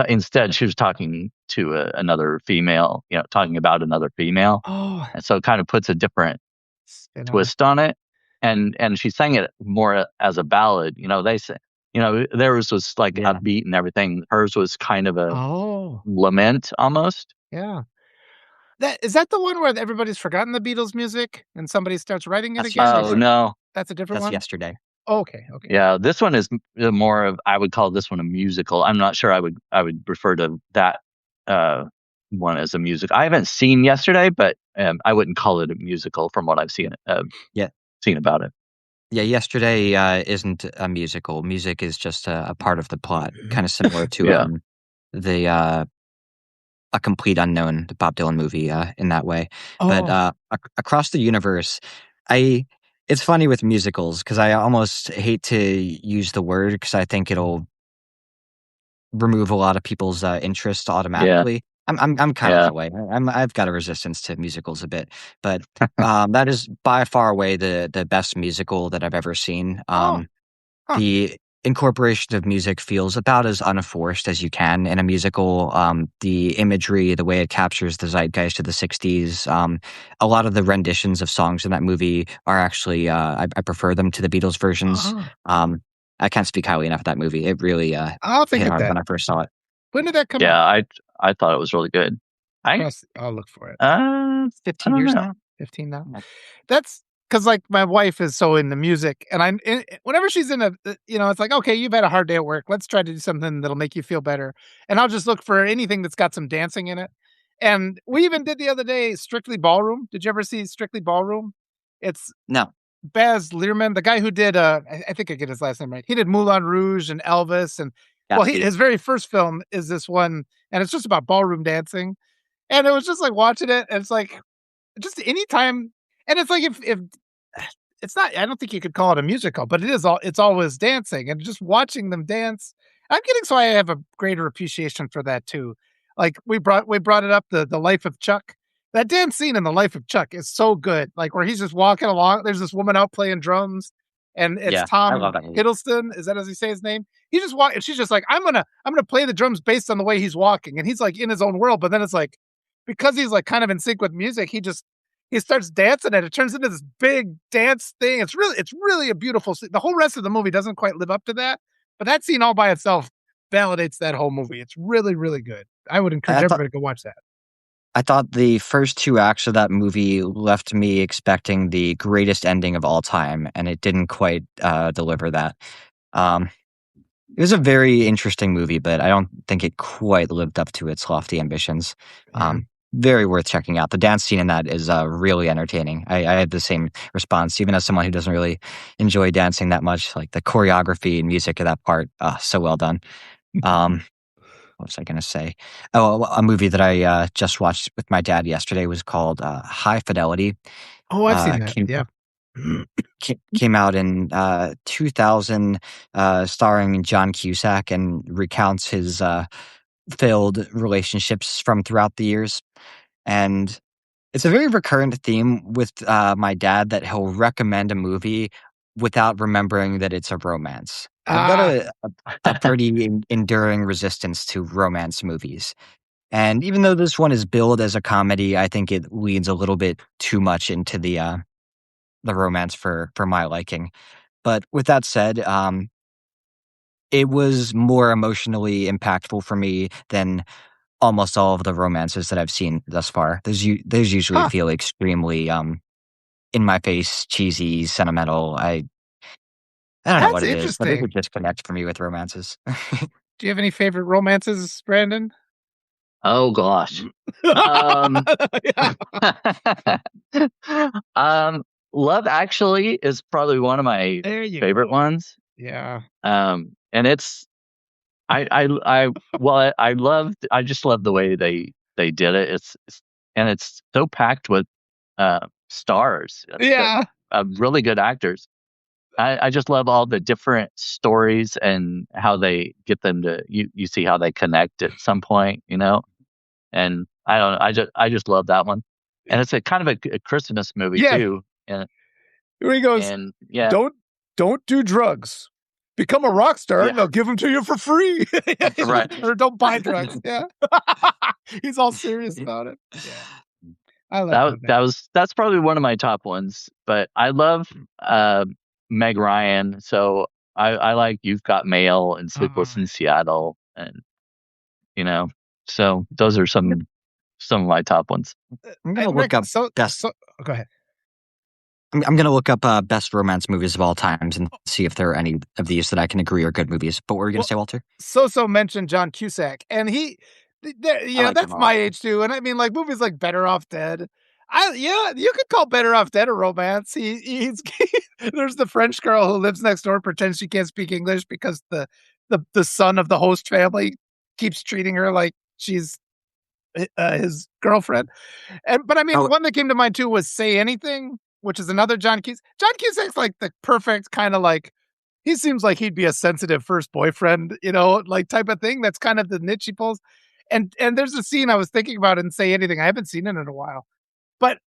instead she was talking to another female, talking about another female, Oh, and so it kind of puts a different spin on it. twist on it. And she sang it more as a ballad. They say, theirs was like Yeah. upbeat and everything. Hers was kind of a Oh, lament almost. yeah. That the one where everybody's forgotten the Beatles music and somebody starts writing it That's again? Oh Yesterday. no, That's a different That's one? Yesterday. Oh, okay, okay. yeah, this one is more of, I would call this one a musical. I'm not sure I would refer to that uh, one as a music. I haven't seen Yesterday, but I wouldn't call it a musical from what I've Yeah. seen about it. Yeah, Yesterday, isn't a musical. Music is just a part of the plot, kinda similar to, Yeah, the, A Complete Unknown, the Bob Dylan movie, in that way. But, Oh, Across the Universe, I it's funny with musicals because I almost hate to use the word because I think it'll remove a lot of people's, interest yeah, automatically. I'm kinda yeah. that way. I've got a resistance to musicals a bit, but, that is by far away the best musical that I've ever seen. oh, huh. The incorporation of music feels about as unforced as you can in a musical. The imagery, the way it captures the zeitgeist of the '60s, a lot of the renditions of songs in that movie are actually, I prefer them to the Beatles versions. Uh-huh. Um, I can't speak highly enough of that movie. It really, I'll think hit of hard that. when I first saw it. When did that come Yeah, out? I thought it was really good. I I'll look for it. I 15 don't years know. now? 15 now? Yeah. That's because like, my wife is so into music, and whenever she's in it's like, "Okay, you've had a hard day at work. Let's try to do something that'll make you feel better." And I'll just look for anything that's got some dancing in it. And we even did the other day Strictly Ballroom. Did you ever see Strictly Ballroom? It's No. Baz Luhrmann, the guy who did I think I get his last name right. He did Moulin Rouge and Elvis, and well, Gatsby. his very first film is this one, and it's just about ballroom dancing. And it was just like watching it, and it's like just anytime, and it's like if it's not, I don't think you could call it a musical, but it's always dancing and just watching them dance. I'm getting so I have a greater appreciation for that too. Like we brought it up, the Life of Chuck. That dance scene in The Life of Chuck is so good. Like where he's just walking along, there's this woman out playing drums, and it's Yeah, I love Tom that movie. Hiddleston. Is that as he say his name? He just walk and she's just like, I'm gonna play the drums based on the way he's walking. And he's like in his own world, but then it's like because he's like kind of in sync with music, he starts dancing and it turns into this big dance thing. It's really a beautiful scene. The whole rest of the movie doesn't quite live up to that, but that scene all by itself validates that whole movie. It's really, really good. I would encourage I thought everybody to go watch that. I thought the first 2 acts of that movie left me expecting the greatest ending of all time, and it didn't quite, deliver that. Um, it was a very interesting movie, but I don't think it quite lived up to its lofty ambitions. Yeah. Very worth checking out. The dance scene in that is, really entertaining. I had the same response, even as someone who doesn't really enjoy dancing that much, like, the choreography and music of that part, so well done. Um what was I gonna say? Oh, a movie that I, just watched with my dad yesterday was called, High Fidelity. Oh, I've seen Uh, that. came Yeah. came out in, 2000, starring John Cusack and recounts his, failed relationships from throughout the years. And it's a very recurrent theme with, my dad that he'll recommend a movie without remembering that it's a romance. I've got Ah, a pretty enduring resistance to romance movies. And even though this one is billed as a comedy, I think it leans a little bit too much into the romance for my liking. But with that said, it was more emotionally impactful for me than almost all of the romances that I've seen thus far. Those usually huh. feel extremely, in my face, cheesy, sentimental. I don't know That's what it is, but there's a interesting. disconnect for me with romances. Do you have any favorite romances, Brandon? Oh gosh. Um, Yeah. um, Love Actually is probably one of my There you favorite go. ones. Yeah. And it's I just love the way they did it. It's so packed with stars, Yeah. really good actors. I just love all the different stories and how they get them to you see how they connect at some point, you know. And I don't know, I just love that one. And it's a kind of a Christmas movie Yeah. too. And Here he goes. and yeah, Don't don't do drugs. Become a rock star yeah, and they'll give them to you for free. right. Or don't buy drugs. Yeah. He's all serious about it. Yeah. I like That that. that's probably one of my top ones. But I love Meg Ryan, so I like You've Got Mail and Sleepless Uh, in Seattle, and you know, so those are some of my top ones. I'm gonna and look Rick, up best go ahead. I'm gonna look up, best romance movies of all times and see if there are any of these that I can agree are good movies. But what were you gonna Well, say, Walter? So mentioned John Cusack, and I like him that's a my lot. age too. And I mean, like movies like Better Off Dead. Yeah, you could call Better Off Dead a romance. He's there's the French girl who lives next door, pretends she can't speak English because the son of the host family keeps treating her like she's his girlfriend. And but I mean, Oh, one that came to mind too was Say Anything, which is another John Cusack. John Cusack's like the perfect kind of like he seems like he'd be a sensitive first boyfriend, like type of thing. That's kind of the niche he pulls. And there's a scene I was thinking about in Say Anything. I haven't seen it in a while, but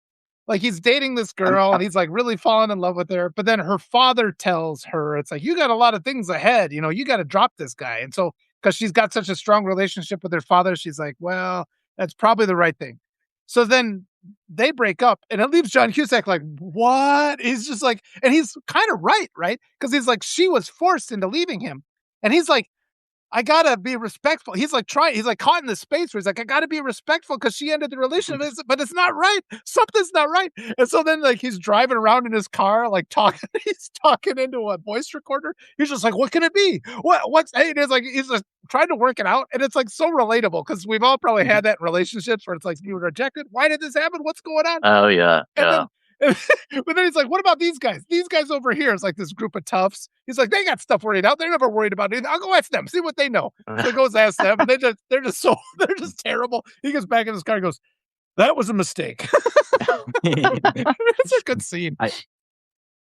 like he's dating this I'm girl and he's like really falling in love with her. But then her father tells her, it's like, you got a lot of things ahead. You got to drop this guy. And so, because she's got such a strong relationship with her father, she's like, well, that's probably the right thing. So then they break up and it leaves John Cusack like, what? He's just like, and he's kind of right? Because he's like, she was forced into leaving him. And he's like, I gotta be respectful. He's like caught in this space where he's like, I gotta be respectful because she ended the relationship, but it's not right. Something's not right. And so then like he's driving around in his car, like talking, he's talking into a voice recorder. He's just like, what can it be? What's it's like he's just trying to work it out. And it's like so relatable because we've all probably had that in relationships where it's like you were rejected. Why did this happen? What's going on? Oh yeah, And yeah. then but then he's like, what about these guys? These guys over here. It's like this group of toughs. He's like, they got stuff worried out. They're never worried about anything. I'll go ask them, see what they know. So he goes ask them, and they're just so they're just terrible. He gets back in his car and goes, that was a mistake. It's a good scene.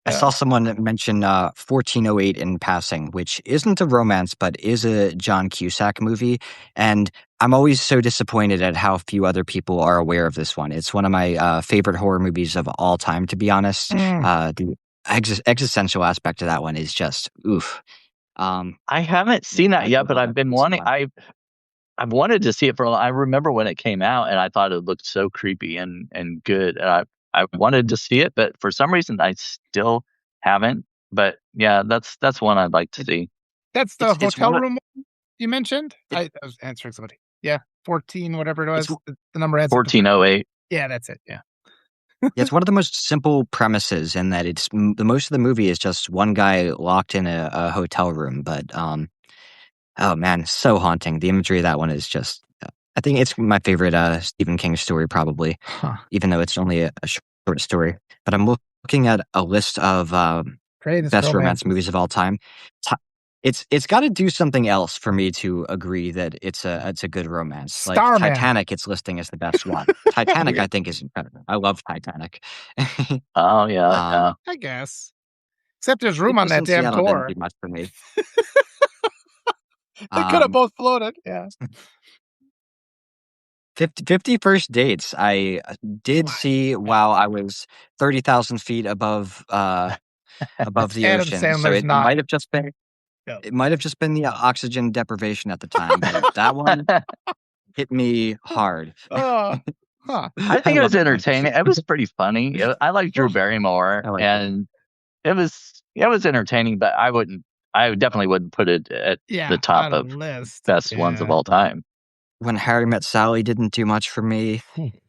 I saw someone mention 1408 in passing, which isn't a romance, but is a John Cusack movie. And I'm always so disappointed at how few other people are aware of this one. It's one of my favorite horror movies of all time, to be honest. The existential aspect of that one is just, oof. I haven't seen that yet, but I've been wanting. I've wanted to see it for. I remember when it came out, and I thought it looked so creepy and good, and I wanted to see it, but for some reason I still haven't. But yeah, that's one I'd like to see. That's the It's hotel one of, room you mentioned? it, I was answering somebody. Yeah, 14, whatever it it's was. The number ends. 1408. Yeah, that's it. Yeah. Yeah, it's one of the most simple premises in that the most of the movie is just one guy locked in a hotel room. But oh man, so haunting. The imagery of that one is just. I think it's my favorite Stephen King story, probably, even though it's only a short story. But I'm looking at a list of best romance movies of all time. It's got to do something else for me to agree that it's a good romance. Like Starman. Titanic, it's listing as the best one. Titanic, I think, is incredible. I love Titanic. Oh yeah, I guess. Except there's room on that damn Seattle didn't door. do much for me. They could have both floated. Yeah. 50 First Dates. I did see while I was 30,000 feet above the Adam ocean. Sandler's So it not. might have just been it might have just been the oxygen deprivation at the time, but that one hit me hard. Huh. I think it was entertaining. It was pretty funny. I like Drew Barrymore, I like and it was entertaining. But I definitely wouldn't put it at the top of best ones of all time. When Harry Met Sally didn't do much for me.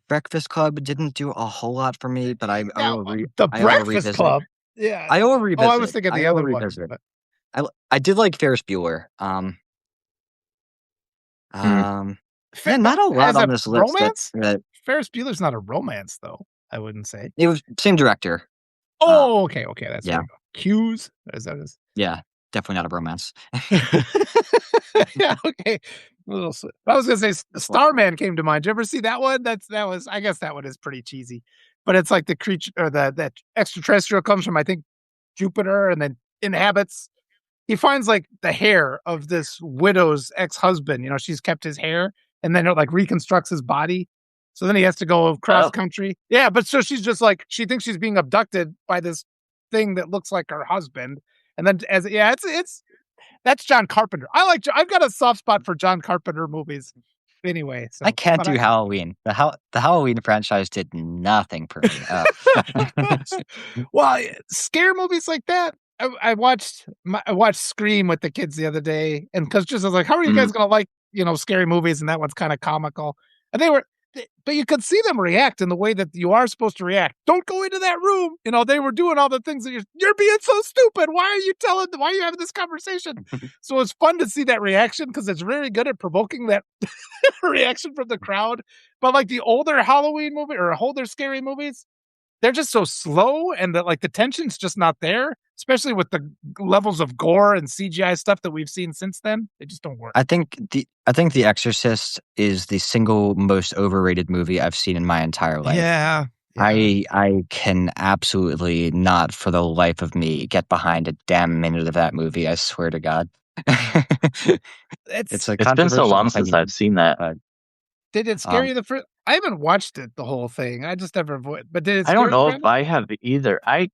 Breakfast Club didn't do a whole lot for me, but The Breakfast Club. Yeah. I will revisit. Oh, I was thinking the other one. I did like Ferris Bueller. Yeah, not a lot on this list. Romance? Ferris Bueller's not a romance, though. I wouldn't say. It was same director. Oh, okay. That's yeah. Cues? Is that his? Yeah, definitely not a romance. Yeah, okay. I was gonna say Starman came to mind. Did you ever see that one? I guess that one is pretty cheesy. But it's like the creature or that extraterrestrial comes from, I think, Jupiter and then inhabits. He finds like the hair of this widow's ex-husband. You know, she's kept his hair and then it like reconstructs his body. So then he has to go cross country. Yeah, but so she's just like, she thinks she's being abducted by this thing that looks like her husband. And then it's that's John Carpenter. I've got a soft spot for John Carpenter movies. Anyway, so, I can't do Halloween. The Halloween franchise did nothing for me. Well, scare movies like that. I watched Scream with the kids the other day, and because just I was like, how are you guys gonna like scary movies? And that one's kind of comical, and but you could see them react in the way that you are supposed to react. Don't go into that room. They were doing all the things that you're being so stupid. Why are you having this conversation? So it's fun to see that reaction because it's really good at provoking that reaction from the crowd. But like the older Halloween movie or older scary movies, they're just so slow and the tension's just not there, especially with the levels of gore and CGI stuff that we've seen since then. They just don't work. I think The Exorcist is the single most overrated movie I've seen in my entire life. Yeah. I can absolutely not for the life of me get behind a damn minute of that movie. I swear to God. It's been so long since I've seen that. Did it scare you the first? I haven't watched it the whole thing. I just never avoid. But did it? I don't know if I have either. I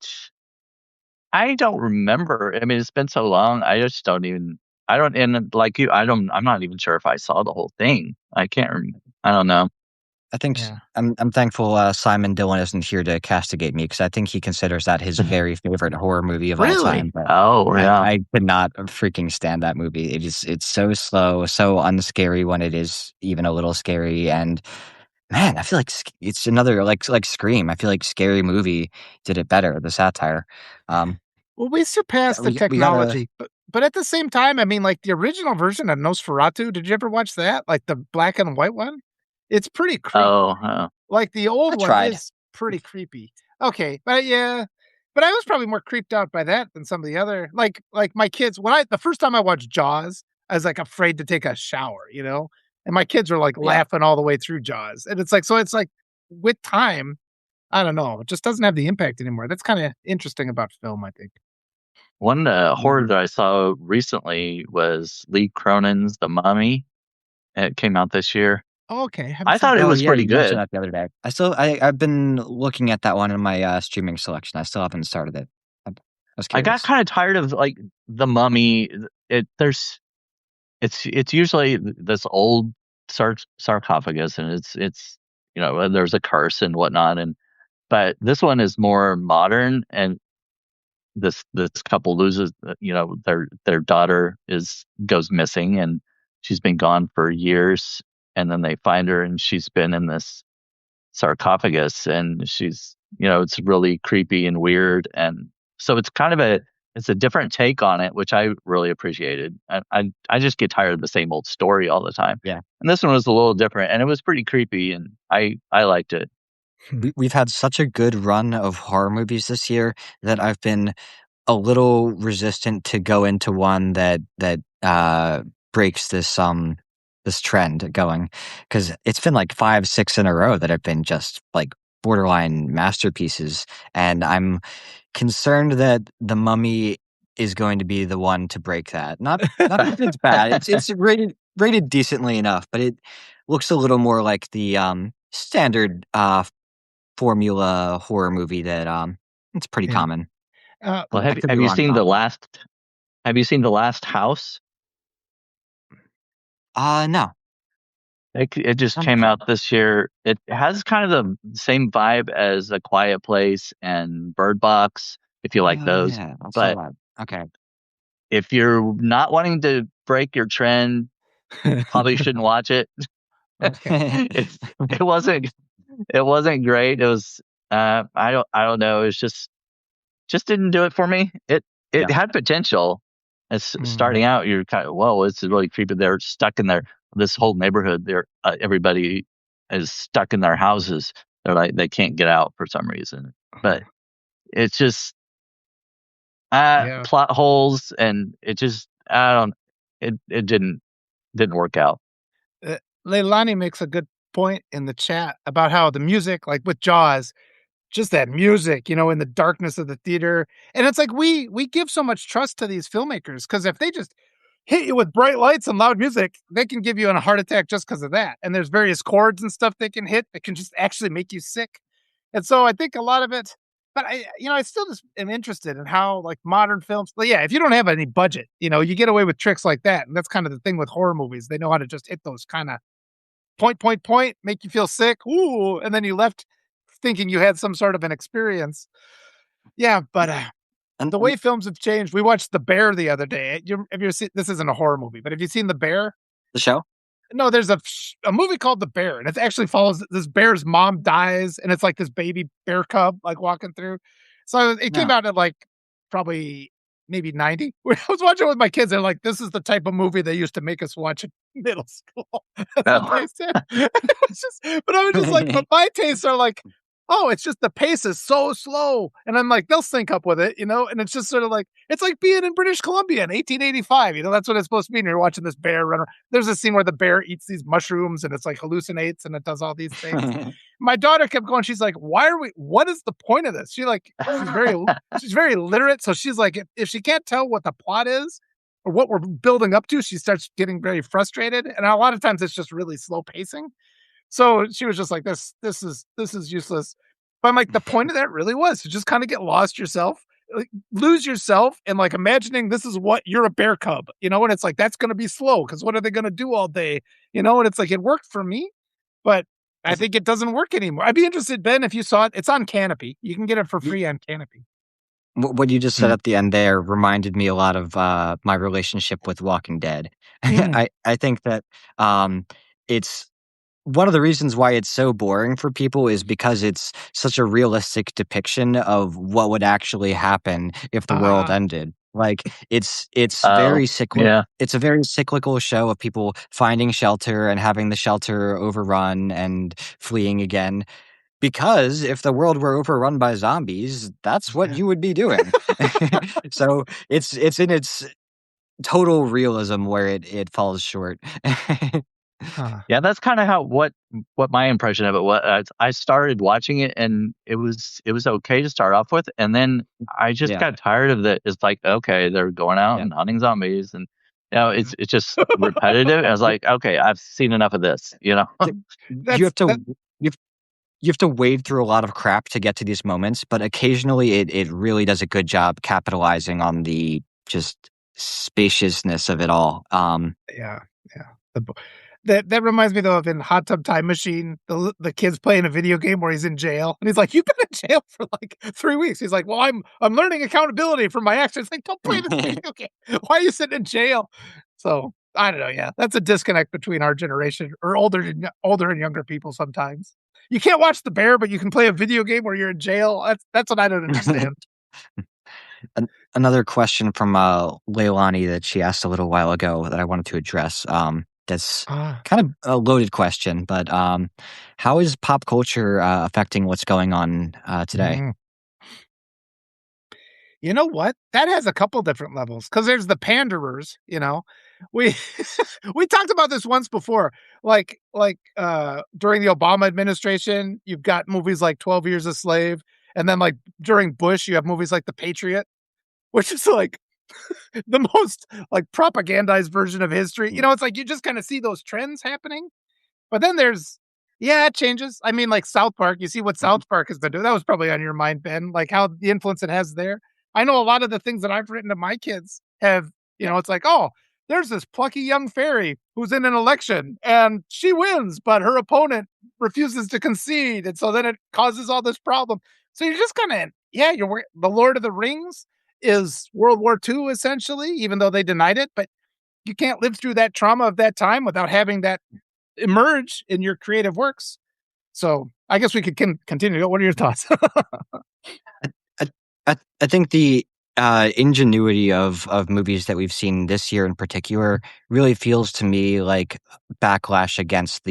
don't remember. I mean, it's been so long. I just don't even. I don't. And like you, I don't. I'm not even sure if I saw the whole thing. I can't remember. I don't know. I think Yeah. I'm thankful Simon Dillon isn't here to castigate me because I think he considers that his very favorite horror movie of all Really? time. But Oh yeah. I could not freaking stand that movie. It's so slow, so unscary when it is even a little scary. And man, I feel like it's another like Scream. I feel like Scary Movie did it better. The satire. Um, Well, we yeah, surpassed the we gotta. technology, but at the same time, I mean, like the original version of Nosferatu, did you ever watch that? Like the black and white one? It's pretty creepy. Oh, Like the I old one tried. is pretty creepy. Okay, but yeah, but I was probably more creeped out by that than some of the other. Like my kids when I the first time I watched Jaws, I was like afraid to take a shower, and my kids were like Yeah. laughing all the way through Jaws, and it's like with time, I don't know, it just doesn't have the impact anymore. That's kind of interesting about film, I think. one horror Mhm. that I saw recently was Lee Cronin's The Mummy. It came out this year. Oh, okay, haven't I seen thought it Oh was yeah, pretty you mentioned good. that the other day. I've been looking at that one in my streaming selection. I still haven't started it. I was I got curious. kind of tired of like The Mummy. It's usually this old sarcophagus, and it's there's a curse and whatnot, and but this one is more modern, and this couple loses their daughter is goes missing, and she's been gone for years, and then they find her, and she's been in this sarcophagus, and she's it's really creepy and weird, and so it's a different take on it, which I really appreciated. I just get tired of the same old story all the time, Yeah. and this one was a little different, and it was pretty creepy, and I liked it. We've had such a good run of horror movies this year that I've been a little resistant to go into one that breaks this trend going because it's been like 5, 6 in a row that have been just like borderline masterpieces, and I'm concerned that The Mummy is going to be the one to break that. Not because it's bad. It's rated decently enough, but it looks a little more like the standard formula horror movie that it's pretty Yeah. common. Well, I could be have you wrong seen about the that. last have you seen the last house? No. It just I'm came out this year. It has kind of the same vibe as A Quiet Place and Bird Box, if you like Oh, those. yeah, I saw But that. Okay. if you're not wanting to break your trend, probably shouldn't watch it. Okay. It's it wasn't it wasn't great. It was I don't know. It's just didn't do it for me. It Yeah. had potential. As Mhm. starting out, you're kind of whoa, it's really creepy. They're stuck in their this whole neighborhood. They're everybody is stuck in their houses. They're like they can't get out for some reason. But it's just Yeah. plot holes, and it just I don't. It didn't work out. Leilani makes a good point in the chat about how the music, like with Jaws, just that music, in the darkness of the theater. And it's like we give so much trust to these filmmakers because if they just hit you with bright lights and loud music, they can give you a heart attack just because of that. And there's various chords and stuff they can hit that can just actually make you sick. And so I think a lot of it, but I still just am interested in how like modern films. But yeah, if you don't have any budget, you get away with tricks like that. And that's kind of the thing with horror movies. They know how to just hit those kind of point, make you feel sick. Ooh, and then you left thinking you had some sort of an experience. Yeah, but And the way films have changed. We watched The Bear the other day. Have you seen? This isn't a horror movie, but have you seen The Bear? the show? No, there's a movie called The Bear, and it actually follows this bear's mom dies, and it's like this baby bear cub like walking through. So it came No. out at like probably maybe 90. I was watching it with my kids. They're like, "This is the type of movie they used to make us watch in middle school." That's what Oh, they said. It's just, but I was just like, but my tastes are like, oh, it's just the pace is so slow, and I'm like, they'll sync up with it, and it's just sort of like it's like being in British Columbia in 1885. That's what it's supposed to be. And you're watching this bear run. There's a scene where the bear eats these mushrooms and it's like hallucinates and it does all these things. My daughter kept going. She's like, "Why are we? What is the point of this?" She's very literate, so she's like, if she can't tell what the plot is or what we're building up to, she starts getting very frustrated. And a lot of times it's just really slow pacing. So she was just like, "This is useless." But I'm like, the point of that really was to just kind of get lost yourself, like, lose yourself, and like imagining this is what you're a bear cub, and it's like that's going to be slow because what are they going to do all day, and it's like it worked for me, but I think it doesn't work anymore. I'd be interested, Ben, if you saw it. It's on Canopy. You can get it for Y- free on Canopy. what you just said Mm. at the end there reminded me a lot of my relationship with Walking Dead. Mm. I think that it's one of the reasons why it's so boring for people is because it's such a realistic depiction of what would actually happen if the world Ah, ended. Like it's Oh, very cyclical. yeah. It's a very cyclical show of people finding shelter and having the shelter overrun and fleeing again. Because if the world were overrun by zombies, that's what yeah. you would be doing. So it's in its total realism where it falls short. Huh. Yeah, that's kinda how what my impression of it was. I started watching it, and it was okay to start off with, and then I just Yeah, got tired of it. It's like, okay, they're going out yeah. and hunting zombies, and, Yeah. it's just repetitive, and I was like, "Okay, I've seen enough of this," you know? Th- you That's have to that. you have, you have to wade through a lot of crap to get to these moments, but occasionally it really does a good job capitalizing on the just spaciousness of it all. Yeah, yeah. The bo that reminds me though of in Hot Tub Time Machine, the kid's playing a video game where he's in jail, and he's like, "You've been in jail for like 3 weeks." He's like, "Well, I'm learning accountability for my actions." Like, "Don't play this video game. Why are you sitting in jail?" So, I don't know, yeah. That's a disconnect between our generation or older and younger people sometimes. You can't watch The Bear, but you can play a video game where you're in jail. That's what I don't understand. An Another question from, Leilani that she asked a little while ago that I wanted to address, that's Ah. kind of a loaded question, but, how is pop culture, affecting what's going on, today? Mm. You know what? That has a couple different levels because there's the panderers, you know? We we talked about this once before, during the Obama administration, you've got movies like 12 Years a Slave, and then, like, during Bush, you have movies like The Patriot, which is, like, the most, like, propagandized version of history. You Mm, know, it's like you just kinda see those trends happening. But then there's yeah, it changes. I mean, like South Park, you see what mhm, South Park has been doing. That was probably on your mind, Ben, like how the influence it has there. I know a lot of the things that I've written to my kids have, yeah. it's like, oh, there's this plucky young fairy who's in an election and she wins, but her opponent refuses to concede. And so then it causes all this problem. So you're just kind of, yeah, the Lord of the Rings is World War II essentially, even though they denied it. But you can't live through that trauma of that time without having that emerge in your creative works. So I guess we could continue. What are your thoughts? I I think the, ingenuity of movies that we've seen this year in particular really feels to me like backlash against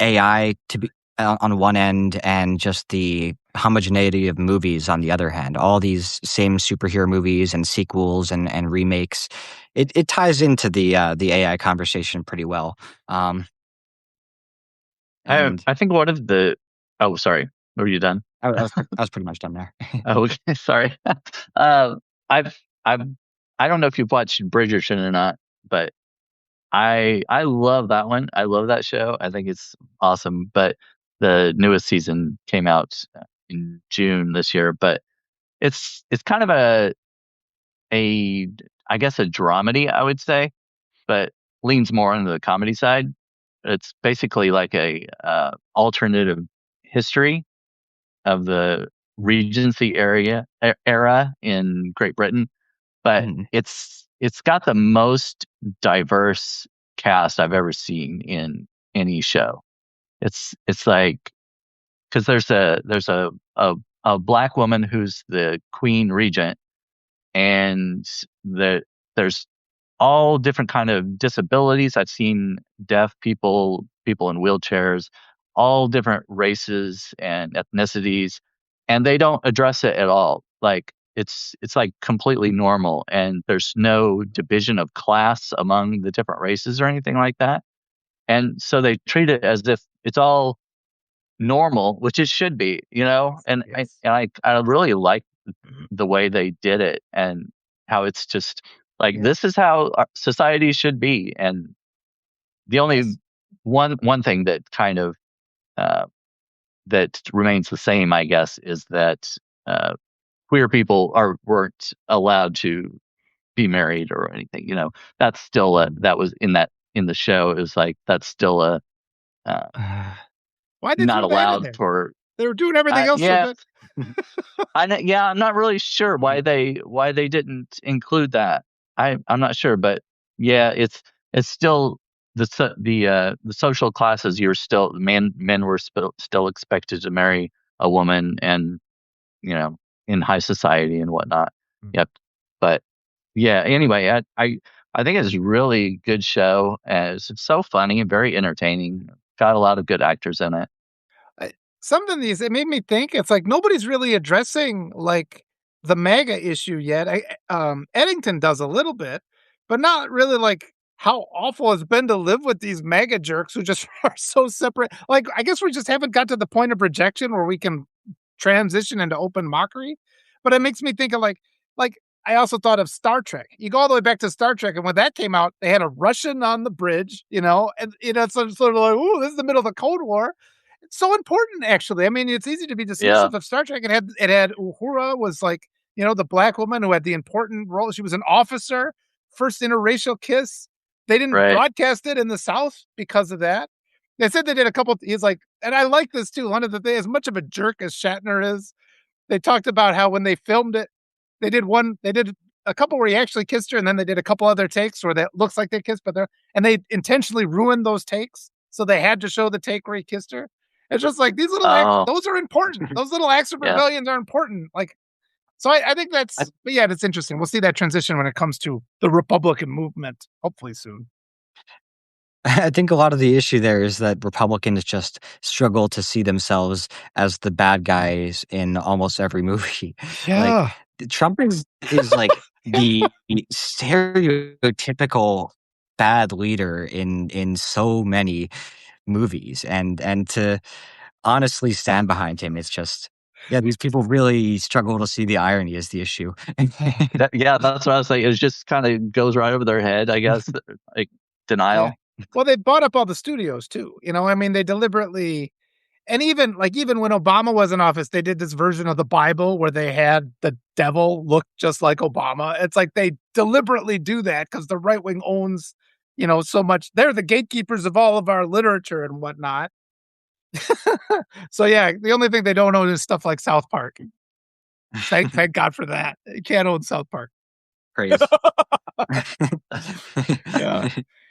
AI to be on one end and just the homogeneity of movies on the other hand. All these same superhero movies and sequels and remakes. It ties into the AI conversation pretty well. Um, I and I think one of the Oh, sorry. Were you done? I was pretty much done there. Oh, okay, sorry. Uh, I've I don't know if you've watched Bridgerton or not, but I love that one. I love that show. I think it's awesome, but the newest season came out in June this year, but it's kind of a I guess a dramedy, I would say, but leans more on the comedy side. It's basically like a alternative history of the Regency era in Great Britain, but Mhm, it's got the most diverse cast I've ever seen in any show. It's like because there's a black woman who's the queen regent, and there's all different kind of disabilities. I've seen deaf people, people in wheelchairs, all different races and ethnicities, and they don't address it at all. Like it's like completely normal, and there's no division of class among the different races or anything like that. And so they treat it as if it's all normal, which it should be, you know. And I Yes. and I really like the way they did it and how it's just like Yeah. this is how our society should be. And the only Yes. one thing that kind of uh, that remains the same, I guess, is that uh, queer people are weren't allowed to be married or anything. You know, that's still a mhm. that was in the show is like that's still uh, Why'd they not throw that in allowed there? for. They were doing everything else so Yeah, good. yeah, I'm not really sure Mm. why they didn't include that. I'm not sure, but yeah, it's still the social classes. You're still men were still expected to marry a woman, and you know, in high society and whatnot. Mm. Yep. But yeah, anyway, I think it's a really good show. It's so funny and very entertaining. Got a lot of good actors in it. I something these it made me think, it's like nobody's really addressing, like, the MAGA issue yet. Eddington does a little bit, but not really, like, how awful it's been to live with these MAGA jerks who just are so separate. Like, I guess we just haven't got to the point of rejection where we can transition into open mockery, but it makes me think of, like, I also thought of Star Trek. You go all the way back to Star Trek, and when that came out, they had a Russian on the bridge, and, it's sort of like, "Ooh, this is the middle of the Cold War." It's so important, actually. I mean, it's easy to be Yeah. dismissive of Star Trek. It had Uhura was like, the black woman who had the important role. She was an officer, first interracial kiss. They didn't Right. broadcast it in the South because of that. They said they did a couple. He's like, and I like this too. One of the things, as much of a jerk as Shatner is, they talked about how when they filmed it, they did a couple where he actually kissed her, and then they did a couple other takes where that looks like they kissed, and they intentionally ruined those takes, so they had to show the take where he kissed her. It's just like these little acts; Oh, those are important. Those little acts of yeah. rebellions are important. Like, so I think I but yeah, that's interesting. We'll see that transition when it comes to the Republican movement, hopefully soon. I think a lot of the issue there is that Republicans just struggle to see themselves as the bad guys in almost every movie. Like Yeah. Trump is like the stereotypical bad leader in so many movies, and to honestly stand behind him, it's just yeah, these people really struggle to see the irony is the issue. yeah, that's what I was saying. It just kind of goes right over their head, I guess. Like Yeah. denial. Well, they bought up all the studios too. I mean, they deliberately. And even when Obama was in office, they did this version of the Bible where they had the devil look just like Obama. It's like they deliberately do that because the right wing owns, so much. They're the gatekeepers of all of our literature and whatnot. So yeah, the only thing they don't own is stuff like South Park. Thank God for that. You can't own South Park. Praise. Yeah.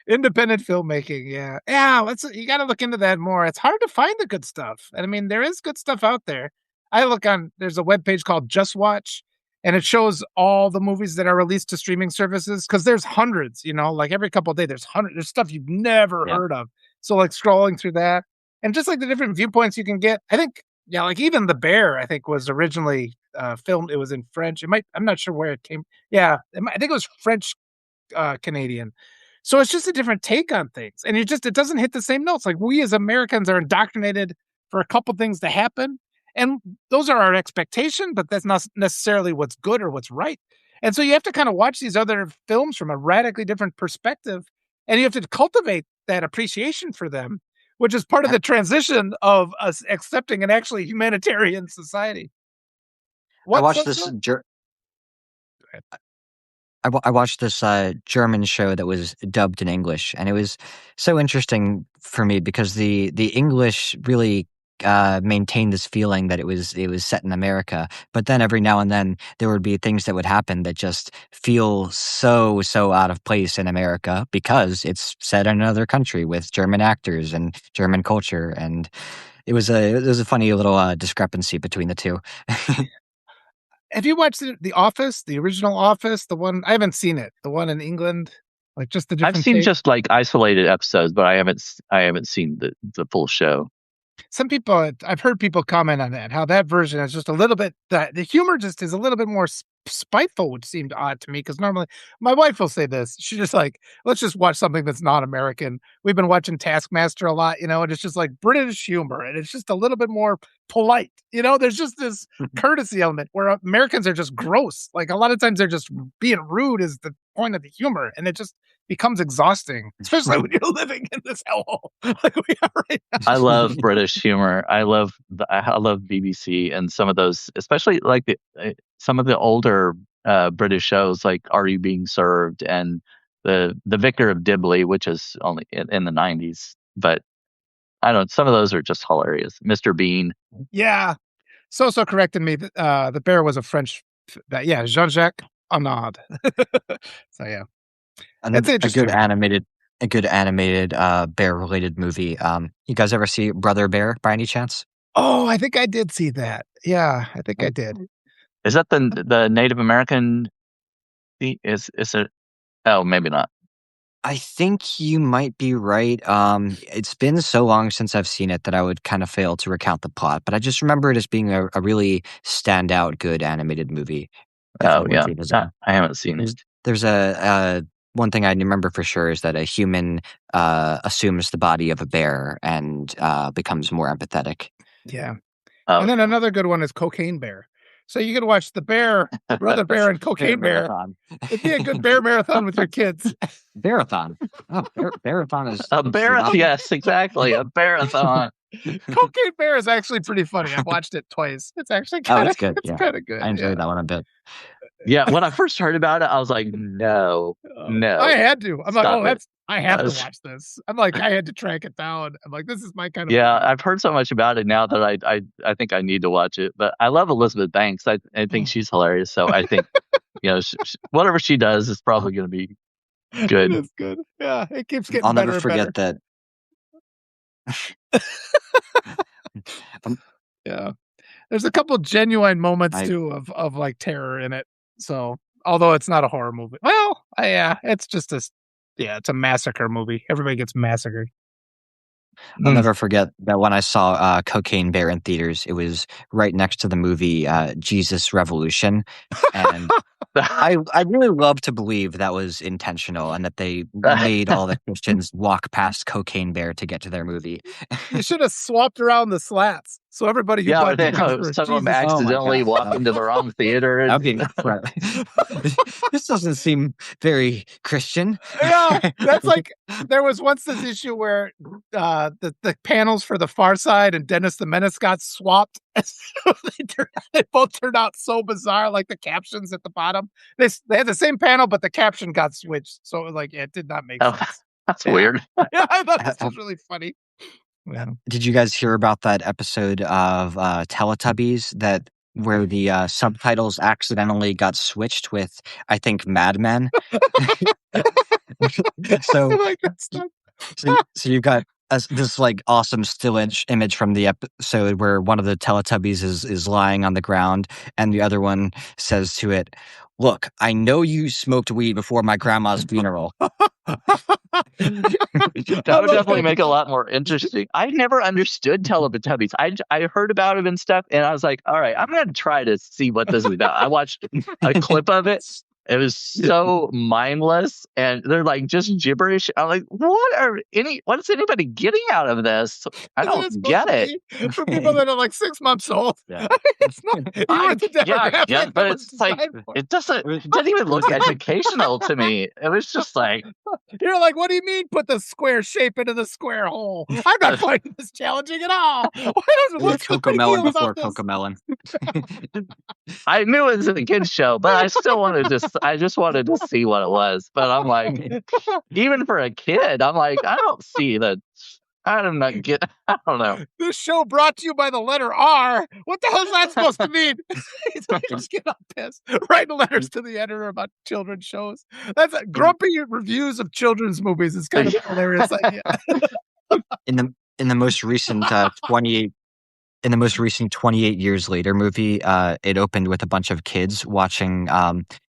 Independent filmmaking, yeah. Yeah, you gotta look into that more. It's hard to find the good stuff. And I mean, there is good stuff out there. There's a webpage called Just Watch, and it shows all the movies that are released to streaming services because there's hundreds, like every couple of days, there's stuff you've never Yeah. heard of. So like scrolling through that and just like the different viewpoints you can get. I think, yeah, like even The Bear, I think was originally filmed. It was in French. I'm not sure where it came. Yeah, I think it was French Canadian. So it's just a different take on things. And it doesn't hit the same notes. Like we as Americans are indoctrinated for a couple things to happen. And those are our expectation, but that's not necessarily what's good or what's right. And so you have to kind of watch these other films from a radically different perspective. And you have to cultivate that appreciation for them, which is part of the transition of us accepting an actually humanitarian society. I What's watched that this show? I watched this German show that was dubbed in English, and it was so interesting for me because the English really maintained this feeling that it was set in America. But then every now and then there would be things that would happen that just feel so out of place in America because it's set in another country with German actors and German culture, and it was a funny little discrepancy between the two. Have you watched The Office, the original Office? The one I haven't seen it. The one in England, like just the I've different seen take. just like isolated episodes, but I haven't seen the full show. Some people I've heard people comment on that, how that version is just a little bit the humor just is a little bit more spiteful, which seemed odd to me because normally my wife will say this. She's just like, "Let's just watch something that's not American." We've been watching Taskmaster a lot, and it's just like British humor, and it's just a little bit more polite. There's just this courtesy element where Americans are just gross. Like a lot of times they're just being rude is the point of the humor, and it just becomes exhausting, especially when you're living in this hellhole like we are right now. I love British humor. I love BBC and some of those, especially like some of the older British shows like Are You Being Served and the Vicar of Dibley, which is only in the 90s. But I don't know. Some of those are just hilarious. Mr. Bean. Yeah. So corrected me. The bear was a French. Yeah, Jean-Jacques Arnaud. So yeah, it's Another interesting. a good animated bear related movie. You guys ever see Brother Bear by any chance? Oh, I think I did see that. Yeah, I think I did. Is that the Native American? Is it? Oh, maybe not. I think you might be right. It's been so long since I've seen it that I would kind of fail to recount the plot, but I just remember it as being a really standout, good animated movie. Oh Definitely worth yeah, revisiting. I haven't seen it. There's a one thing I remember for sure is that a human assumes the body of a bear and becomes more empathetic. Yeah. Oh, And then another good one is Cocaine Bear. So you could watch the bear, Brother Bear, and Bear Cocaine Bear. marathon. It'd be a good bear marathon with your kids. Bearathon. Oh, bearathon is a marathon. Yes, exactly. A marathon. Cocaine Bear is actually pretty funny. I've watched it twice. It's actually Oh, kind it's of good. Yeah, good. I enjoyed that one a bit. Yeah, when I first heard about it, I was like, no, I had to. I'm like, stop it. I have to watch this. I'm like, I had to track it down. I'm like, this is my kind of Yeah, movie. I've heard so much about it now that I think I need to watch it. But I love Elizabeth Banks. I think she's hilarious. So I think whatever she does is probably going to be good. It is good. Yeah, it keeps getting I'll better never and forget better. that. Yeah. There's a couple genuine moments I too of like terror in it. So although it's not a horror movie, well, yeah, it's just it's a massacre movie. Everybody gets massacred. I'll never forget that when I saw Cocaine Bear in theaters, it was right next to the movie Jesus Revolution, and I really love to believe that was intentional and that they made all the Christians walk past Cocaine Bear to get to their movie. You should have swapped around the slats so everybody who bought tickets for some of them Jesus. Oh my accidentally God. walk into the wrong theater. That'd be incredible. This doesn't seem very Christian. Yeah, that's like there was once this issue where the panels for the Far Side and Dennis the Menace got swapped. They both turned out so bizarre, like the captions at the bottom. They had the same panel, but the caption got switched, so it was like it did not make sense. That's weird. Yeah, I thought this was really funny. Yeah. Did you guys hear about that episode of Teletubbies that where the subtitles accidentally got switched with, I think, Mad Men? So, Like that stuff. so you've got this like awesome still image from the episode where one of the Teletubbies is lying on the ground, and the other one says to it, "Look, I know you smoked weed before my grandma's funeral." That would definitely make it a lot more interesting. I never understood Teletubbies. I heard about it and stuff, and I was like, all right, I'm going to try to see what this is about. I watched a clip of it. It was so mindless, and they're like just gibberish. I'm like, what is anybody getting out of this? I don't get it. For people that are like 6 months old. Yeah. It's not, you were the demographic Yeah, that but was it's like designed for it. it didn't even look educational to me. It was just like, You're like, what do you mean put the square shape into the square hole? I'm not finding this challenging at all. What's the Coco big Melon deal before about this? Coco Melon. I knew it was a kid's show, but I just wanted to see what it was. But I'm like, even for a kid, I'm like, I don't see that. I don't know. This show brought to you by the letter R. What the hell is that supposed to mean? I just get all pissed. Writing letters to the editor about children's shows. That's grumpy reviews of children's movies. It's kind of a hilarious idea. In the most recent 28 years later movie, it opened with a bunch of kids watching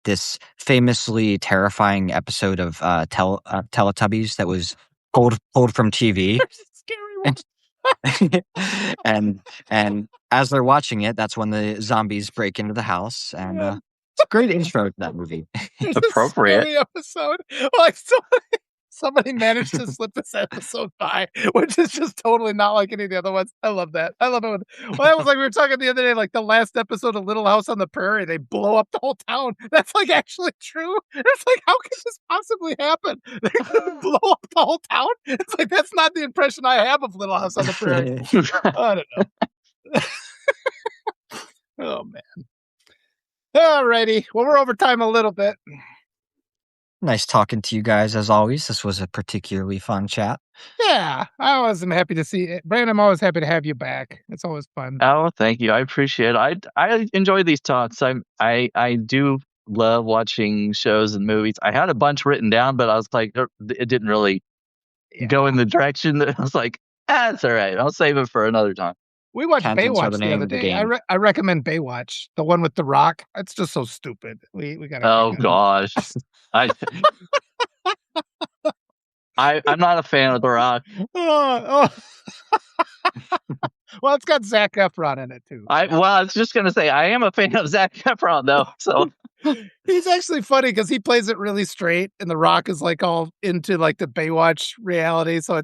this famously terrifying episode of Teletubbies that was pulled from TV. Scary one. and as they're watching it, that's when the zombies break into the house, and it's a great intro to that movie. Appropriate. Scary episode. Like somebody managed to slip this episode by, which is just totally not like any of the other ones. I love that. I love it. Well, that was like we were talking the other day, like the last episode of Little House on the Prairie, they blow up the whole town. That's like actually true. It's like, how could this possibly happen? They blow up the whole town? It's like, that's not the impression I have of Little House on the Prairie. I don't know. Oh, man. All righty. Well, we're over time a little bit. Nice talking to you guys as always. This was a particularly fun chat. Yeah, I always am happy to see it. Brandon, I'm always happy to have you back. It's always fun. Oh, thank you. I appreciate it. I enjoy these talks. I do love watching shows and movies. I had a bunch written down, but I was like, it didn't really go in Yeah. the direction that I was like, it's all right. I'll save it for another time. We watched Tangents are the Baywatch the name other of the day. game. I recommend Baywatch, the one with The Rock. It's just so stupid. We gotta kick Oh it. gosh. I I'm not a fan of The Rock. Oh, well, it's got Zac Efron in it too. I was just gonna say I am a fan of Zac Efron though. So He's actually funny because he plays it really straight, and The Rock is like all into like the Baywatch reality. So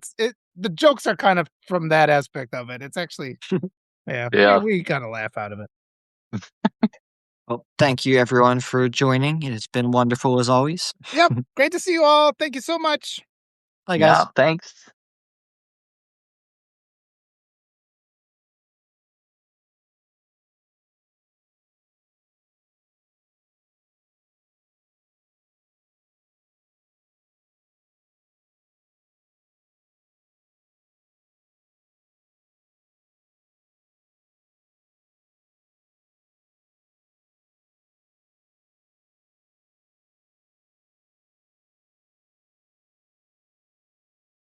the jokes are kind of from that aspect of it. It's actually yeah, yeah. we kind of laugh out of it. Well, thank you everyone for joining. It has been wonderful as always. Yep, great to see you all. Thank you so much. Bye, Yeah. guys. Thanks.